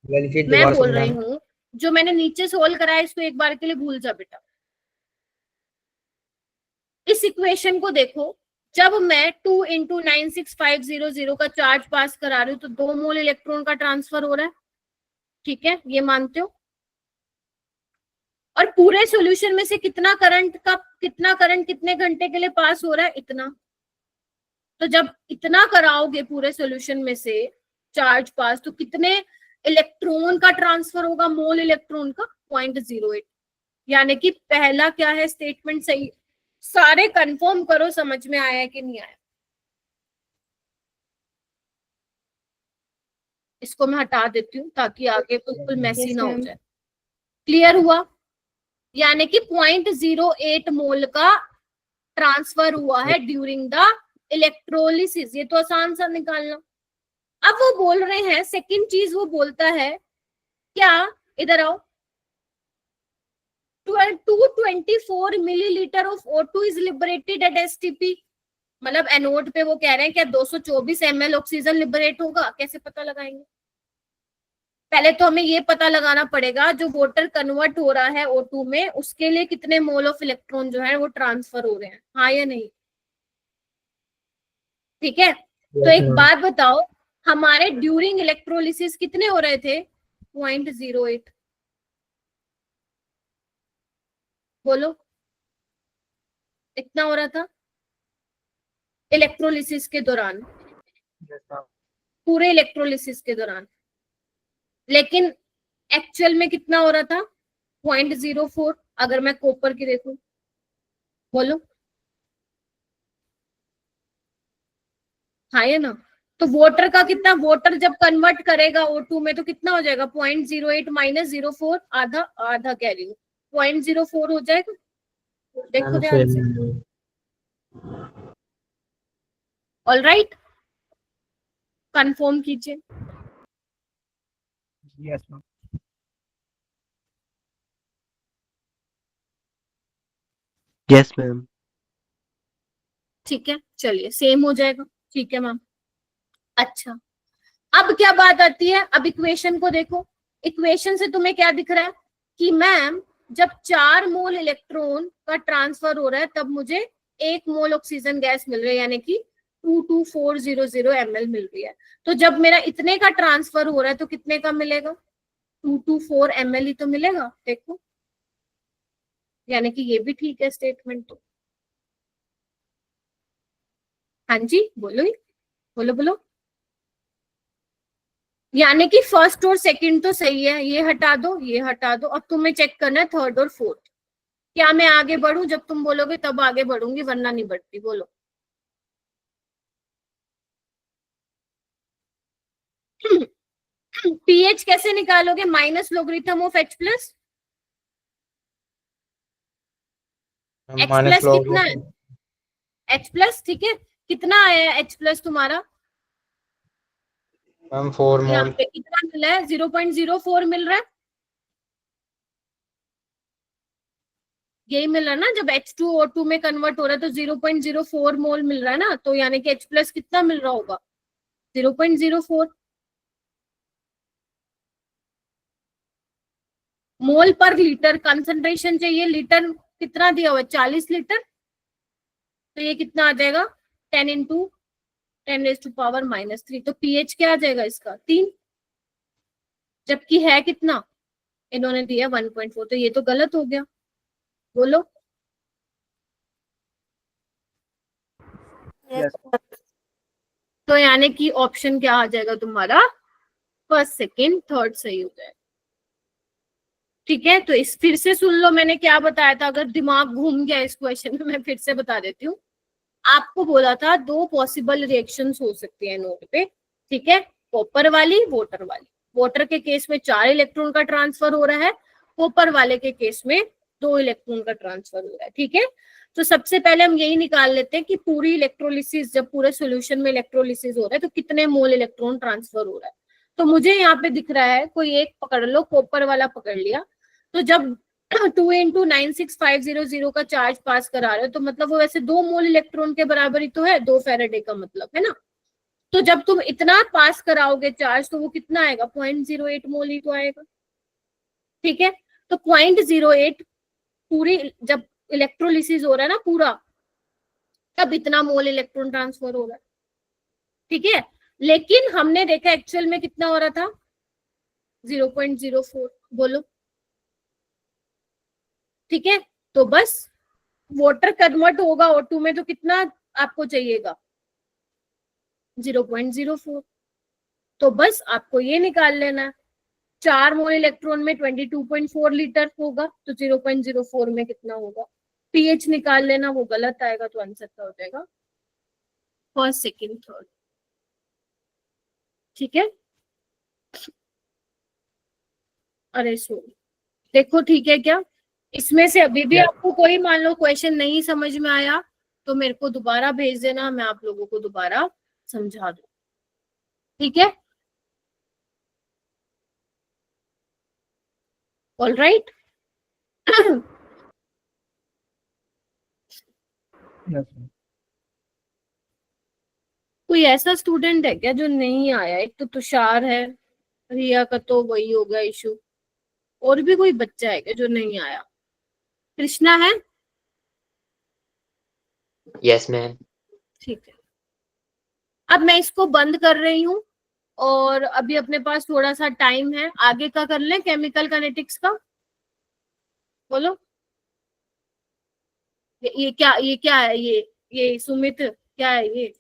मैं बोल रही हूँ, जो मैंने नीचे सोल्व कराया इसको एक बार के लिए भूल जा बेटा। इस इक्वेशन को देखो, जब मैं 2 × 96500 का चार्ज पास करा रही हूँ तो 2 मोल इलेक्ट्रॉन का ट्रांसफर हो रहा है, ठीक है, ये मानते हो। और पूरे सॉल्यूशन में से कितना करंट कितने घंटे के लिए पास हो रहा है? इतना। तो जब इतना कराओगे पूरे सॉल्यूशन में से चार्ज पास, तो कितने इलेक्ट्रॉन का ट्रांसफर होगा, मोल इलेक्ट्रॉन का? 0.08। यानी कि पहला क्या है स्टेटमेंट सही। सारे कंफर्म करो समझ में आया है कि नहीं आया। इसको मैं हटा देती हूँ ताकि आगे बिल्कुल मैसी ना हो जाए। क्लियर हुआ? यानी कि 0.08 मोल का ट्रांसफर हुआ है ड्यूरिंग द इलेक्ट्रोलिसिस। ये तो आसान सा निकालना। अब वो बोल रहे हैं, सेकंड चीज वो बोलता है क्या, इधर आओ, 224 millilitre of O2 is liberated at STP। मतलब एनोड पे वो कह रहे हैं क्या 224 ml ऑक्सीजन लिबरेट होगा? कैसे पता लगाएंगे? पहले तो हमें ये पता लगाना पड़ेगा जो वाटर कन्वर्ट हो रहा है O2 में, उसके लिए कितने मोल ऑफ इलेक्ट्रॉन जो है वो ट्रांसफर हो रहे हैं, हाँ या नहीं? ठीक है, तो एक बात बताओ, हमारे ड्यूरिंग इलेक्ट्रोलिसिस कितने हो रहे थे? 0.08। बोलो, इतना हो रहा था इलेक्ट्रोलिसिस के दौरान, पूरे इलेक्ट्रोलिसिस के दौरान। लेकिन एक्चुअल में कितना हो रहा था? 0.04। अगर मैं कॉपर की देखूं, बोलो, हाँ है ना? तो वाटर का कितना, वाटर जब कन्वर्ट करेगा O2 में तो कितना हो जाएगा? 0.08 माइनस 0.4, आधा आधा कह रही हूँ, 0.04 हो जाएगा। देखो ध्यान से। ऑल राइट, कंफर्म कीजिए। Yes ma'am. Yes ma'am. ठीक है, चलिए सेम हो जाएगा। ठीक है मैम। अच्छा, अब क्या बात आती है, अब इक्वेशन को देखो। इक्वेशन से तुम्हें क्या दिख रहा है कि मैम जब 4 मोल इलेक्ट्रॉन का ट्रांसफर हो रहा है तब मुझे 1 मोल ऑक्सीजन गैस मिल रही है, यानी कि 22400 ml मिल रही है। तो जब मेरा इतने का ट्रांसफर हो रहा है तो कितने का मिलेगा? 224 ml ही तो मिलेगा। देखो, यानी कि ये भी ठीक है स्टेटमेंट। तो हाँ जी, बोलो ही, बोलो बोलो। यानी कि फर्स्ट और सेकंड तो सही है, ये हटा दो, ये हटा दो। अब तुम्हें चेक करना है थर्ड और फोर्थ। क्या मैं आगे बढ़ूं? जब तुम बोलोगे तब आगे बढ़ूंगी, वरना नहीं बढ़ती। बोलो। पीएच कैसे निकालोगे? Minus logarithm of H plus. H plus कितना है? H प्लस, ठीक है, कितना आया है H प्लस तुम्हारा? मैम 4 यहाँ मोल। पे कितना मिला है? 0.04 मिल रहा है। यही मिल रहा है ना, जब H2O2 में कन्वर्ट हो रहा है तो 0.04 मोल मिल रहा है ना, तो यानी कि H प्लस कितना मिल रहा होगा? 0.04 मोल पर लीटर। कंसंट्रेशन चाहिए, लीटर कितना दिया हुआ है? 40 लीटर। तो ये कितना आ जाएगा? 10 इंटू 10⁻⁻3। तो पीएच क्या आ जाएगा इसका? 3। जबकि है कितना? इन्होंने दिया 1.4, तो ये तो गलत हो गया। बोलो। यस। तो यानी कि ऑप्शन क्या आ जाएगा तुम्हारा? फर्स्ट, सेकंड, थर्ड सही हो जाएगा। ठीक है, तो इस फिर से सुन लो मैंने क्या बताया था। अगर दिमाग घूम गया इस क्वेश्चन में, मैं फिर से बता देती हूँ। आपको बोला था 2 पॉसिबल रिएक्शंस हो सकती है नोट पे, ठीक है, कॉपर वाली, वाटर वाली। वाटर के केस में 4 इलेक्ट्रॉन का ट्रांसफर हो रहा है, कॉपर वाले के केस में 2 इलेक्ट्रॉन का ट्रांसफर हो रहा है। ठीक है, तो सबसे पहले हम यही निकाल लेते हैं कि पूरी इलेक्ट्रोलिसिस, जब पूरे सोल्यूशन में इलेक्ट्रोलिसिस हो रहा है तो कितने मोल इलेक्ट्रॉन ट्रांसफर हो रहा है। तो मुझे यहाँ पे दिख रहा है, कोई एक पकड़ लो, कॉपर वाला पकड़ लिया। तो जब 2 इंटू 96500 का चार्ज पास करा रहे हो तो मतलब वो वैसे 2 मोल इलेक्ट्रॉन के बराबर ही तो है, 2 फैराडे का मतलब, है ना। तो जब तुम इतना पास कराओगे चार्ज तो वो कितना आएगा? 0.08 मोल ही तो आएगा। ठीक है, तो 0.08 पूरी जब इलेक्ट्रोलिसिस हो रहा है ना पूरा, तब इतना मोल इलेक्ट्रॉन ट्रांसफर हो रहा है। ठीक है, लेकिन हमने देखा एक्चुअल में कितना हो रहा था? 0.04। बोलो। ठीक है, तो बस वाटर कन्वर्ट होगा O2 में तो कितना आपको चाहिएगा? 0.04। तो बस आपको ये निकाल लेना है। 4 मोल इलेक्ट्रॉन में 22.4 लीटर होगा, तो 0.04 में कितना होगा? पीएच निकाल लेना, वो गलत आएगा तो आंसर क्या हो जाएगा? First, second, third. ठीक है, अरे सॉरी, देखो ठीक है क्या? इसमें से अभी भी आपको कोई मान लो क्वेश्चन नहीं समझ में आया तो मेरे को दोबारा भेज देना, मैं आप लोगों को दोबारा समझा दूँ, ठीक है? All right. कोई ऐसा स्टूडेंट है क्या जो नहीं आया? एक तो तुषार है, रिया का तो वही हो गया इशू, और भी कोई बच्चा है क्या जो नहीं आया? कृष्णा है? Yes ma'am. ठीक है, अब मैं इसको बंद कर रही हूँ और अभी अपने पास थोड़ा सा टाइम है, आगे का कर लें केमिकल काइनेटिक्स का। बोलो, ये क्या है? ये सुमित क्या है ये?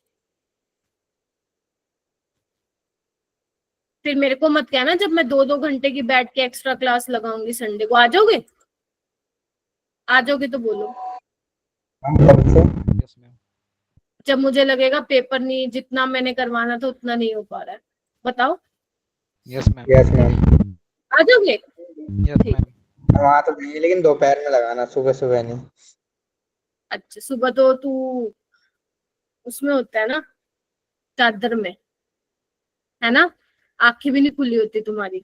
फिर मेरे को मत कहना जब मैं 2-2 घंटे की बैठ के एक्स्ट्रा क्लास लगाऊंगी संडे को। आ जाओगे? आ जाओगे तो बोलो। Yes ma'am. जब मुझे लगेगा पेपर नहीं, जितना मैंने करवाना था उतना नहीं हो पा रहा है, बताओ। Yes ma'am. Yes ma'am. आ जाओगे? यस ठीक। मैम। वहाँ तो नहीं, लेकिन दोपहर में लगाना, सुबह सुबह नहीं। अच्छा, सुबह तो तू उसमें होता है ना, चादर में, है ना? आंखें भी नहीं खुली होती तुम्हारी।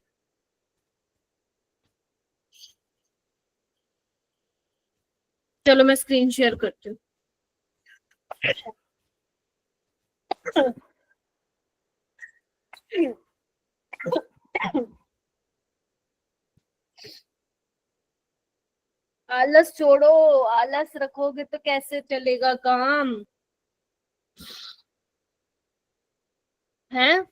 चलो मैं स्क्रीन शेयर करती हूँ। आलस छोड़ो, आलस रखोगे तो कैसे चलेगा काम, हैं?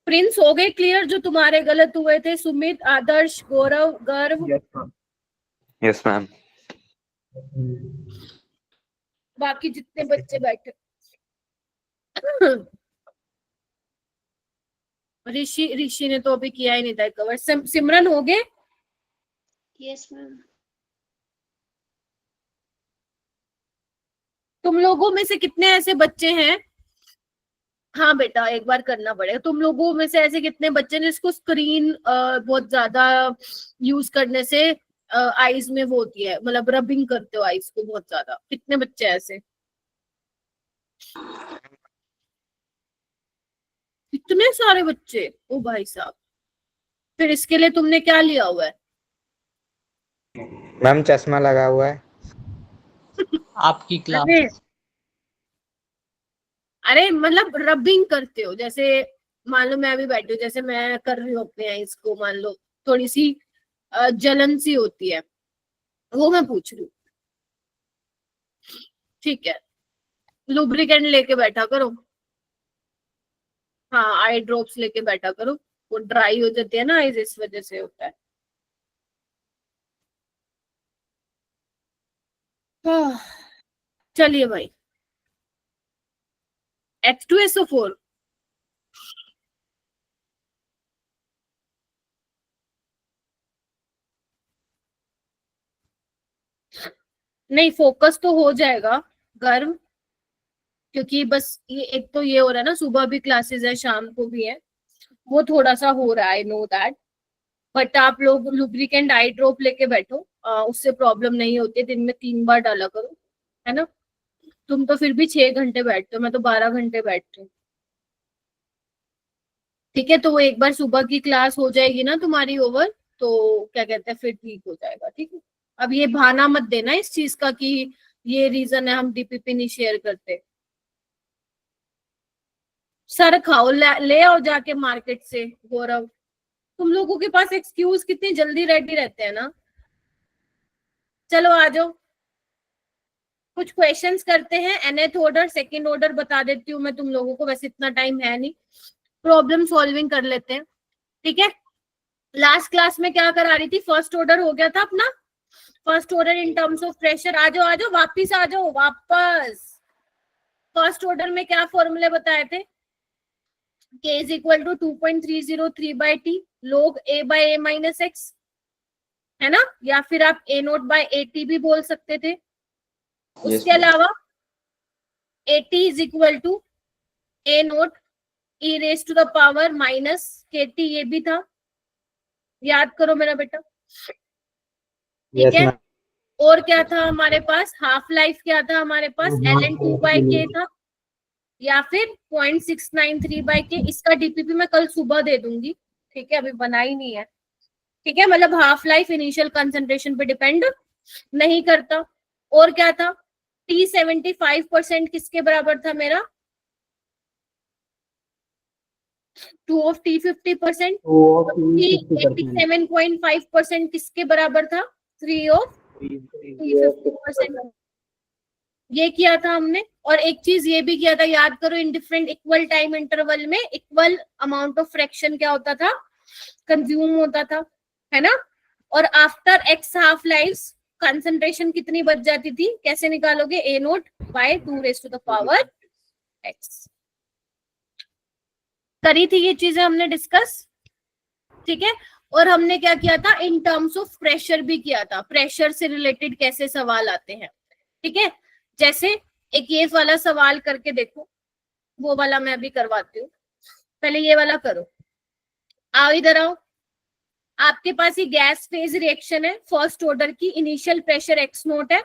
प्रिंस हो गए क्लियर जो तुम्हारे गलत हुए थे? सुमित, आदर्श, गौरव, गर्व, यस मैम। बाकी जितने बच्चे बैठे। ऋषि ने तो अभी किया ही नहीं था कवर। सिमरन हो गए? Yes ma'am. तुम लोगों में से कितने ऐसे बच्चे हैं, हाँ बेटा एक बार करना पड़ेगा, तुम लोगों में से ऐसे कितने बच्चे हैं जिसको स्क्रीन बहुत ज्यादा यूज करने से आईज में वो होती है, मतलब रबिंग करते हो आईज को बहुत ज्यादा? कितने बच्चे ऐसे? इतने सारे बच्चे? ओ भाई साहब, फिर इसके लिए तुमने क्या लिया हुआ है? मैम चश्मा लगा हुआ है। आपकी क्लास अरे अरे मतलब रबिंग करते हो, जैसे मान लो मैं अभी बैठी हूँ, जैसे मैं कर रही हूँ अपने आईज को, मान लो थोड़ी सी जलन सी होती है, वो मैं पूछ रही हूँ, ठीक है? लुब्रिकेंट लेके बैठा करो, हाँ आई ड्रॉप्स लेके बैठा करो, वो ड्राई हो जाती है ना आईज, इस वजह से होता है। चलिए भाई, H2SO4 नहीं, फोकस तो हो जाएगा गर्व, क्योंकि बस ये एक तो ये हो रहा है ना, सुबह भी क्लासेस है शाम को भी है, वो थोड़ा सा हो रहा है, आई नो दैट। बट आप लोग लुब्रिकेंट आई ड्रॉप लेके बैठो, उससे प्रॉब्लम नहीं होती है, दिन में 3 बार डाला करो, है ना? तुम तो फिर भी 6 घंटे बैठते हो, मैं तो 12 घंटे बैठती हूँ, ठीक है? तो वो एक बार सुबह की क्लास हो जाएगी ना तुम्हारी ओवर, तो क्या कहते हैं, फिर ठीक हो जाएगा, ठीक है? अब ये बहाना मत देना इस चीज का कि ये रीजन है हम डीपीपी नहीं शेयर करते। सर खाओ, ले आओ जाके मार्केट से। गौरव, तुम लोगों के पास एक्सक्यूज कितनी जल्दी रेडी रहते हैं ना। चलो आ जाओ, कुछ क्वेश्चंस करते हैं, nth ऑर्डर सेकंड ऑर्डर बता देती हूँ मैं तुम लोगों को, वैसे इतना टाइम है नहीं, प्रॉब्लम सॉल्विंग कर लेते हैं, ठीक है? लास्ट क्लास में क्या करा रही थी? फर्स्ट ऑर्डर हो गया था अपना, first order in terms of pressure. आ जाओ वापिस आ जाओ वापस। फर्स्ट ऑर्डर में क्या फॉर्मूले बताए थे? K is equal to 2.303 by T log A by A minus X, है ना? या फिर आप A नोट by AT भी बोल सकते थे। उसके अलावा AT is equal to A note E raised to the power minus KT, ये भी था, याद करो मेरा बेटा, ठीक है? और क्या था हमारे पास, हाफ लाइफ क्या था हमारे पास, ln2/k था, या फिर 0.693/k। इसका डीपीपी मैं कल सुबह दे दूंगी, ठीक है, अभी बना ही नहीं है, ठीक है। मतलब हाफ लाइफ इनिशियल कंसंट्रेशन पे डिपेंड नहीं करता। और क्या था, T75% किसके बराबर था मेरा, 2 of T50%, 87.5% किसके बराबर था, 3 of T50%। ये किया था हमने। और एक चीज ये भी किया था, याद करो, in different equal time interval में इक्वल अमाउंट ऑफ फ्रैक्शन क्या होता था, कंज्यूम होता था, है ना। और after x half life concentration कितनी बच जाती थी, कैसे निकालोगे, A0/2⁻⁴ x। करी थी ये चीजें हमने डिस्कस, ठीक है। और हमने क्या किया था, इन टर्म्स ऑफ प्रेशर भी किया था, प्रेशर से रिलेटेड कैसे सवाल आते हैं, ठीक है। जैसे एक ये वाला सवाल करके देखो, वो वाला मैं अभी करवाती हूँ, पहले ये वाला करो। आओ इधर आओ, आपके पास ये गैस फेज रिएक्शन है फर्स्ट ऑर्डर की, इनिशियल प्रेशर x0 है,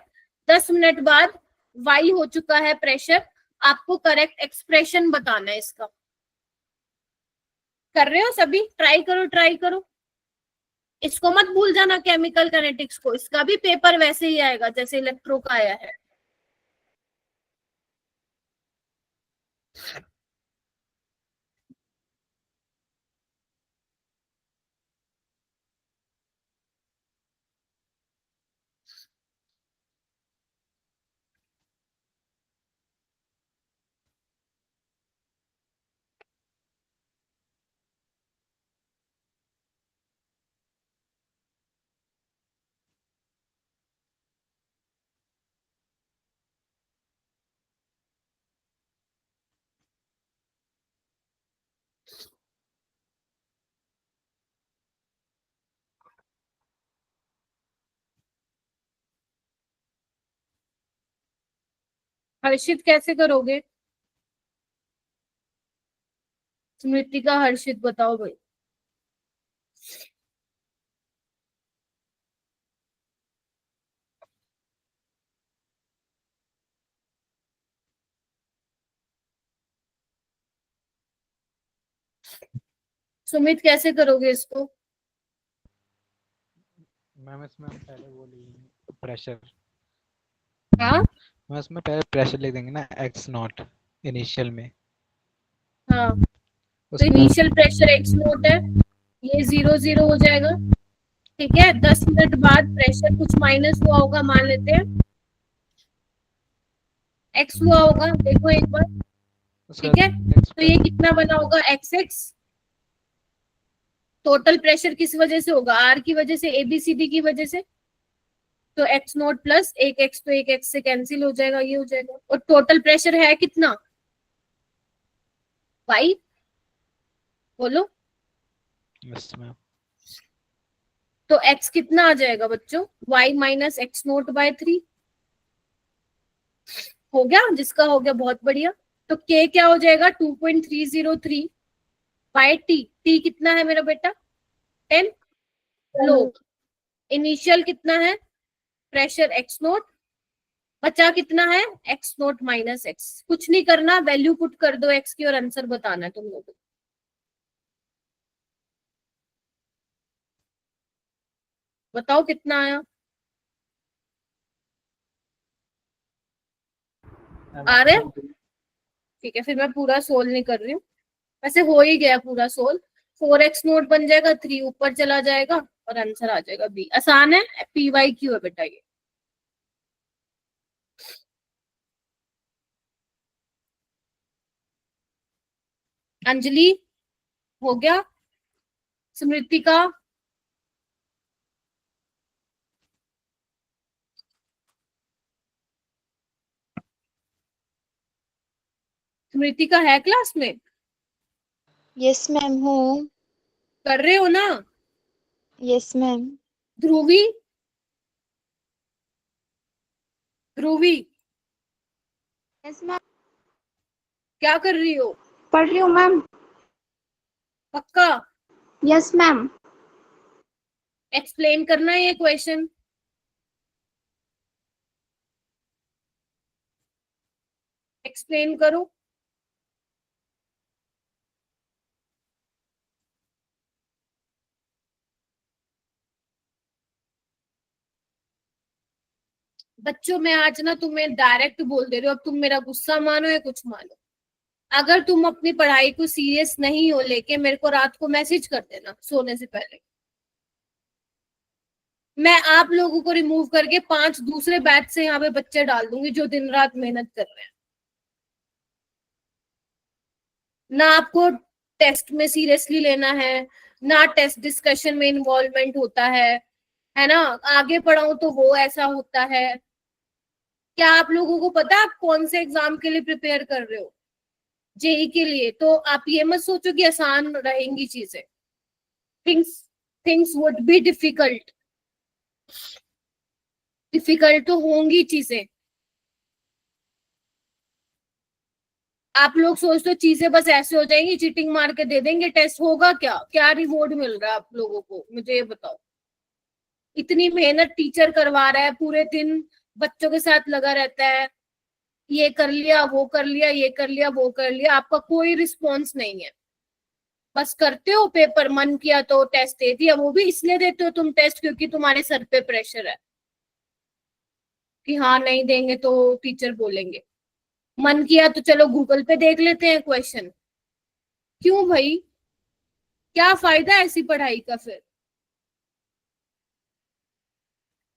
10 मिनट बाद y हो चुका है प्रेशर। आपको करेक्ट एक्सप्रेशन बताना है इसका। कर रहे हो सभी, ट्राई करो ट्राई करो, इसको मत भूल जाना, केमिकल काइनेटिक्स को। इसका भी पेपर वैसे ही आएगा जैसे इलेक्ट्रो का आया है। हर्षित कैसे करोगे, स्मृति का हर्षित बताओ भाई। सुमित कैसे करोगे इसको, मैम इसमें हम पहले वो लिखेंगे प्रेशर। हाँ मैम इसमें पहले प्रेशर लिख देंगे ना, x0 इनिशियल में। हाँ, तो इनिशियल प्रेशर x0 है, ये 0 हो जाएगा, ठीक है। 10 मिनट बाद प्रेशर कुछ माइनस हुआ होगा, मान लेते हैं x हुआ होगा, देखो एक बार, ठीक है। तो ये कितना बना होगा, xx। टोटल प्रेशर किस वजह से होगा, r की वजह से, ABCD की वजह से, तो x0 प्लस 1x, तो 1x से कैंसिल हो जाएगा, ये हो जाएगा। और टोटल प्रेशर है कितना, y, बोलो। Yes ma'am. तो x कितना आ जाएगा बच्चों, y माइनस x0/3 हो गया, जिसका हो गया बहुत बढ़िया। तो k क्या हो जाएगा, 2.303 बाय t। t कितना है मेरा बेटा, 10। लो, इनिशियल कितना है प्रेशर x0, बचा कितना है x0 माइनस x। कुछ नहीं करना, वैल्यू पुट कर दो x की और आंसर बताना है तुम लोगों को। बताओ कितना आया, आ रहे, ठीक है। फिर मैं पूरा सोल्व नहीं कर रही हूँ, वैसे हो ही गया पूरा सोल्व। 4x0 बन जाएगा, 3 ऊपर चला जाएगा और आंसर आ जाएगा b। आसान है, PYQ है बेटा ये। अंजलि हो गया, स्मृति का, स्मृति का है क्लास में, यस मैम हूँ। कर रहे हो ना, यस मैम। ध्रुवी, ध्रुवी यस मैम। क्या कर रही हो, पढ़ रही हूँ मैम। पक्का यस मैम। एक्सप्लेन करना है ये क्वेश्चन, एक्सप्लेन करो। बच्चों मैं आज ना तुम्हें डायरेक्ट बोल दे रही हूँ, अब तुम मेरा गुस्सा मानो या कुछ मानो। अगर तुम अपनी पढ़ाई को सीरियस नहीं हो लेके मेरे को रात को मैसेज कर देना सोने से पहले। मैं आप लोगों को रिमूव करके 5 दूसरे बैच से यहाँ पे बच्चे डाल दूंगी जो दिन रात मेहनत कर रहे हैं। ना आपको टेस्ट में सीरियसली लेना है, ना टेस्ट डिस्कशन में इन्वॉल्वमेंट होता है ना। आगे पढ़ाऊं तो वो ऐसा होता है। क्या आप लोगों को पता है आप कौन से एग्जाम के लिए प्रिपेयर कर रहे हो? जेई के लिए। तो आप ये मत सोचो कि आसान रहेंगी चीजें। थिंग्स वुड बी डिफिकल्ट तो होंगी चीजें। आप लोग सोचते हो चीजें बस ऐसे हो जाएंगी, चीटिंग मार के दे देंगे टेस्ट, होगा क्या रिवॉर्ड मिल रहा है आप लोगों को? मुझे ये बताओ। इतनी मेहनत टीचर करवा रहा है, पूरे दिन बच्चों के साथ लगा रहता है, ये कर लिया वो कर लिया, ये कर लिया वो कर लिया, आपका कोई रिस्पॉन्स नहीं है। बस करते हो पेपर, मन किया तो टेस्ट दे दिया। वो भी इसलिए देते हो तुम टेस्ट क्योंकि तुम्हारे सर पे प्रेशर है कि हाँ नहीं देंगे तो टीचर बोलेंगे। मन किया तो चलो गूगल पे देख लेते हैं क्वेश्चन। क्यों भाई, क्या फायदा ऐसी पढ़ाई का? फिर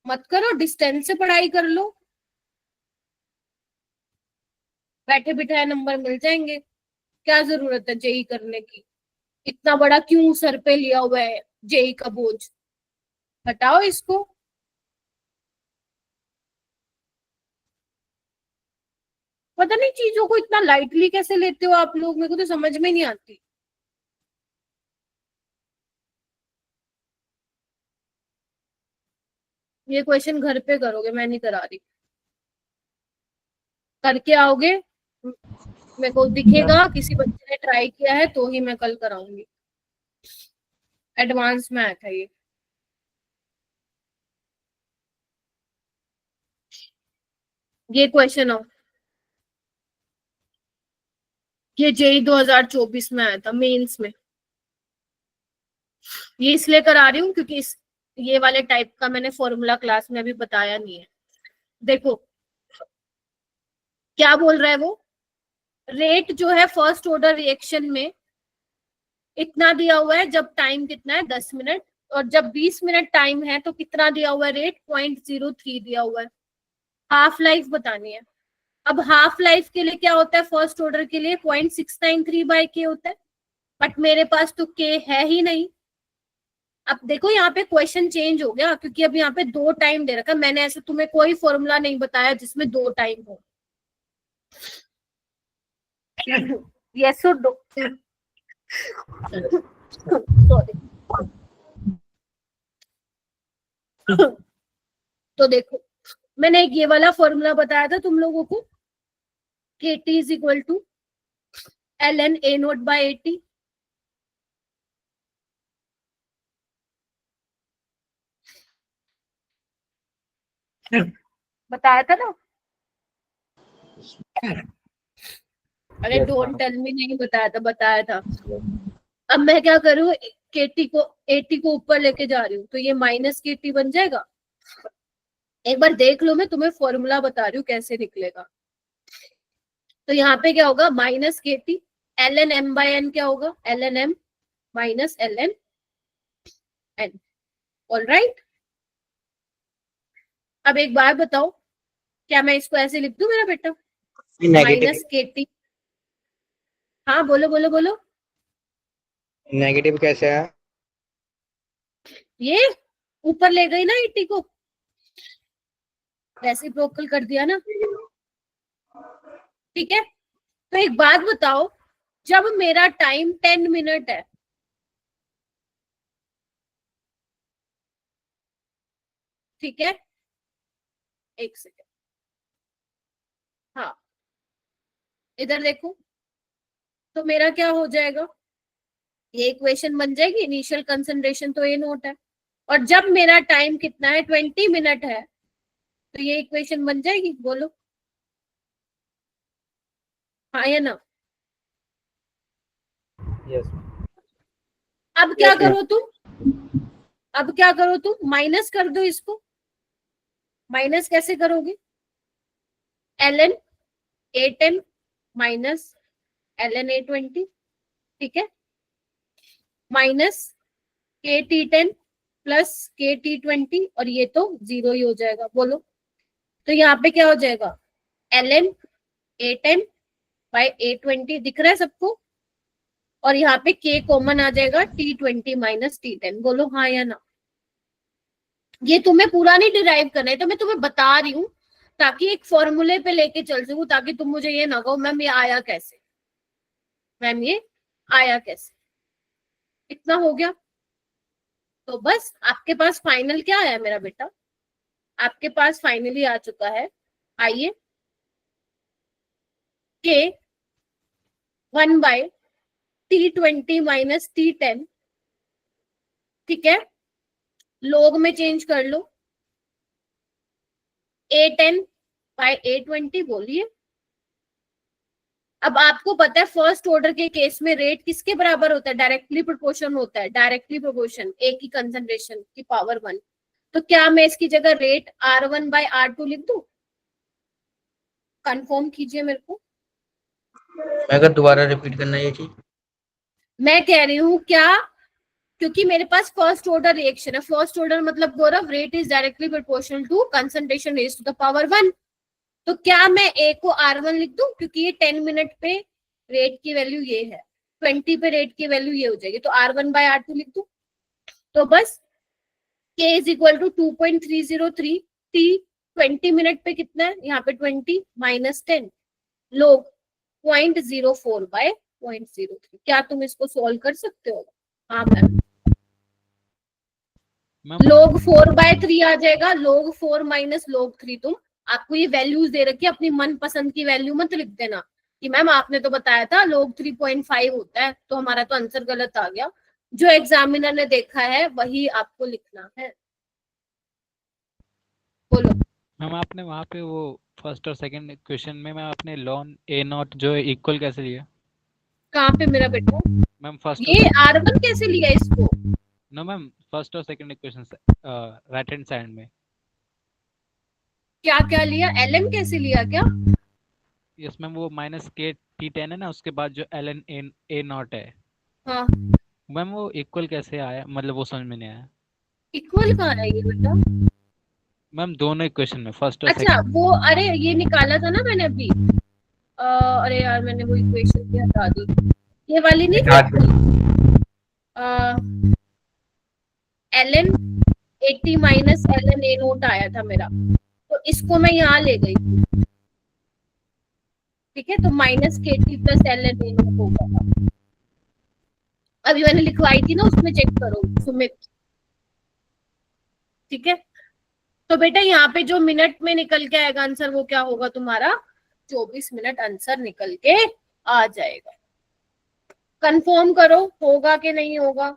मत करो, डिस्टेंस से पढ़ाई कर लो, बैठे बिठाए नंबर मिल जाएंगे। क्या जरूरत है जेई करने की? इतना बड़ा क्यों सर पे लिया हुआ है जेई का बोझ? हटाओ इसको। पता नहीं चीजों को इतना लाइटली कैसे लेते हो आप लोग, मेरे को तो समझ में नहीं आती। ये क्वेश्चन घर पे करोगे, मैं नहीं करा रही। करके आओगे, मेरे को दिखेगा किसी बच्चे ने ट्राई किया है तो ही मैं कल कराऊंगी। एडवांस मैथ है ये क्वेश्चन हो, ये जेई 2024 में आया था मेंस में। ये इसलिए करा रही हूँ क्योंकि ये वाले टाइप का मैंने फॉर्मूला क्लास में अभी बताया नहीं है। देखो क्या बोल रहा है वो, रेट जो है फर्स्ट ऑर्डर रिएक्शन में इतना दिया हुआ है जब टाइम कितना है 10 मिनट, और जब 20 मिनट टाइम है तो कितना दिया हुआ है रेट 0.03 दिया हुआ है। हाफ लाइफ बतानी है। अब हाफ लाइफ के लिए क्या होता है फर्स्ट ऑर्डर के लिए 0.693/k होता है, बट मेरे पास तो k है ही नहीं। अब देखो यहाँ पे क्वेश्चन चेंज हो गया क्योंकि अब यहाँ पे 2 टाइम दे रखा। मैंने ऐसे तुम्हें कोई फॉर्मूला नहीं बताया जिसमें 2 टाइम हो। यस और नो। सॉरी। तो देखो मैंने एक ये वाला फॉर्मूला बताया था तुम लोगों को, KT is equal to ln A0/80। बताया था ना? अरे डोंट टेल मी नहीं बताया था, बताया था। अब मैं क्या करूँ, KT को 80 को ऊपर लेके जा रही हूँ तो ये -KT बन जाएगा। एक बार देख लो, मैं तुम्हें फॉर्मूला बता रही हूँ कैसे निकलेगा। तो यहाँ पे क्या होगा -KT ln m/n क्या होगा ln m minus ln n। Alright. अब एक बार बताओ, क्या मैं इसको ऐसे लिख दूं मेरा बेटा -KT? हाँ बोलो बोलो बोलो। नेगेटिव कैसे है? ये ऊपर ले गई ना 80 को, रेसिप्रोकल कर दिया ना। ठीक है, तो एक बात बताओ, जब मेरा टाइम 10 मिनट है, ठीक है, एक सेकेंड, हाँ इधर देखो, तो मेरा क्या हो जाएगा, ये इक्वेशन बन जाएगी। इनिशियल कंसंट्रेशन तो A0 है, और जब मेरा टाइम कितना है 20 मिनट है, तो ये इक्वेशन बन जाएगी। बोलो हाँ या ना? यस अब क्या करो तुम, अब क्या करो तुम, माइनस कर दो इसको। माइनस कैसे करोगे? ln A10 minus ln A20, ठीक है, माइनस KT10 प्लस KT20, और ये तो 0 ही हो जाएगा। बोलो, तो यहाँ पे क्या हो जाएगा? ln A10 बाय A20 दिख रहा है सबको, और यहाँ पे K कॉमन आ जाएगा, T20 माइनस T10। बोलो हाँ या ना? ये तुम्हें पूरा नहीं डिराइव करना है, तो मैं तुम्हें बता रही हूँ ताकि एक फॉर्मूले पे लेके चल सकूं, ताकि तुम मुझे ये ना कहो मैम ये आया कैसे, मैम ये आया कैसे। इतना हो गया। तो बस आपके पास फाइनल क्या आया मेरा बेटा? आपके पास फाइनली आ चुका है, आइए, K 1 bye T20 minus T10, ठीक है, लॉग में चेंज कर लो, A10 बाय A20। बोलिए, अब आपको पता है फर्स्ट ऑर्डर के केस में रेट किसके बराबर होता है? डायरेक्टली प्रोपोर्शन होता है, डायरेक्टली प्रोपोर्शन ए की कंसंट्रेशन की पावर 1। तो क्या मैं इसकी जगह रेट R1 बाय R2 लिख दूं? कंफर्म कीजिए मेरे को। अगर दोबारा रिपीट करना ये चीज, मैं कह रही हूँ क्या, क्योंकि मेरे पास फर्स्ट ऑर्डर रिएक्शन है, फर्स्ट ऑर्डर मतलब Gaurav rate is directly proportional to concentration raise to the power 1। तो क्या मैं ए को R1 लिख दूं? क्योंकि ये 10 मिनट पे रेट की वैल्यू ये है, 20 पे रेट की वैल्यू ये हो जाएगी, तो R1 बाय R2 लिख दूं। तो बस K is equal to 2.303, T 20 minute पे कितना है? यहाँ पे 20 माइनस 10 लोग 0.04 बाय 0.03। क्या तुम इसको सोल्व कर सकते हो? हाँ मैम, log 4 बाय 3 आ जाएगा, log 4 माइनस log 3। तुम, आपको ये वैल्यूज दे रखी है, अपनी मनपसंद की वैल्यू मत लिख देना कि मैम आपने तो बताया था log 3.5 होता है, तो हमारा तो आंसर गलत आ गया। जो एग्जामिनर ने देखा है वही आपको लिखना है। बोलो मैम आपने वहाँ पे वो फर्स्ट और सेकंड क्वेश्चन में मैम आपने लॉन A0 जो है इक्वल कैसे लिया? कहाँ पे मेरा बेटा? मैम फर्स्ट ये R1 कैसे लिया इसको? नो मैम, फर्स्ट और second equation right hand side में। क्या क्या लिया? ln कैसे लिया क्या? यस मैम, वो माइनस KT10 है ना, उसके बाद जो ln A0 है। हाँ, मैम वो इक्वल कैसे आया, मतलब वो समझ में नहीं आया। इक्वल कहाँ है ये बेटा? मैम दोनों इक्वेशन में, फर्स्ट और अच्छा सेकंड। वो, अरे ये निकाला था ना मैंने अभी, अरे यार मैंने वो इक्वेशन भी हटा दी, ये वाली नहीं थी, ln 80 माइनस ln A0 आया था मेरा, तो इसको मैं यहाँ ले गई, ठीक है, तो minus KT plus ln A0 होगा था। अभी मैंने लिखवाई थी ना, उसमें चेक करो सुमित, ठीक है। तो बेटा यहाँ पे जो मिनट में निकल के आएगा आंसर, वो क्या होगा तुम्हारा? 24 मिनट आंसर निकल के आ जाएगा। कंफर्म करो होगा कि नहीं होगा।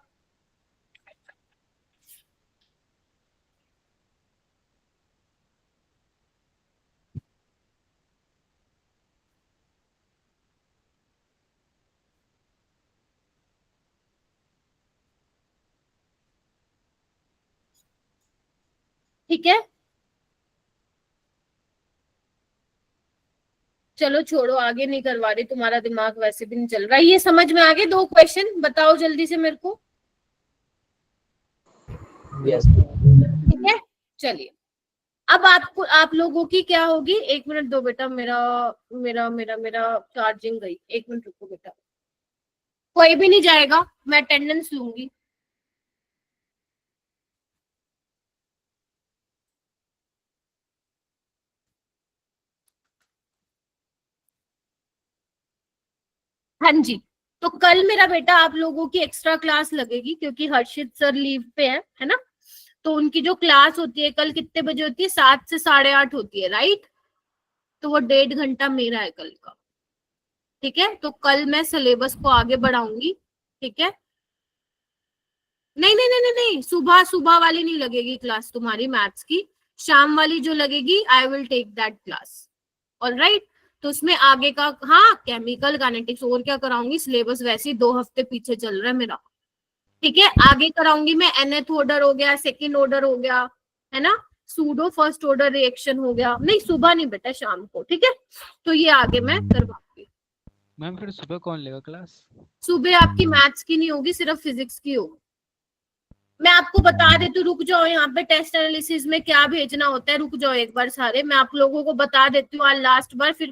ठीक है, चलो छोड़ो, आगे नहीं करवा रही, तुम्हारा दिमाग वैसे भी नहीं चल रहा। ये समझ में आ गए 2 क्वेश्चन? बताओ जल्दी से मेरे को। ठीक है, चलिए अब आपको, आप लोगों की क्या होगी, 1 मिनट दो बेटा, मेरा मेरा मेरा मेरा चार्जिंग गई, 1 मिनट रुको बेटा, कोई भी नहीं जाएगा, मैं अटेंडेंस लूंगी। हाँ जी, तो कल मेरा बेटा आप लोगों की एक्स्ट्रा क्लास लगेगी, क्योंकि हर्षित सर लीव पे है ना, तो उनकी जो क्लास होती है कल कितने बजे होती है? 7 से 8:30 होती है, राइट? तो वो 1.5 घंटा मेरा है कल का, ठीक है। तो कल मैं सिलेबस को आगे बढ़ाऊंगी, ठीक है। नहीं नहीं नहीं नहीं नहीं, सुबह वाली नहीं लगेगी क्लास तुम्हारी मैथ्स की, शाम वाली जो लगेगी I will take that class, alright. तो उसमें आगे का, हाँ केमिकल काइनेटिक्स और क्या कराऊंगी, सिलेबस वैसे ही 2 हफ्ते पीछे चल रहा है मेरा, ठीक है। आगे कराऊंगी मैं nth ऑर्डर हो गया, सेकंड ऑर्डर हो गया, है ना, सूडो फर्स्ट ऑर्डर रिएक्शन हो गया, नहीं सुबह नहीं बेटा शाम को, ठीक है। तो ये आगे मैं करवाऊंगी। मैम फिर सुबह कौन लेगा क्लास? सुबह आपकी मैथ्स की नहीं होगी, सिर्फ फिजिक्स की होगी। मैं आपको बता देती हूँ, रुक जाओ, यहाँ पे टेस्ट एनालिसिस में क्या भेजना होता है, रुक जाओ एक बार सारे, मैं आप लोगों को बता देती हूँ आज लास्ट बार, फिर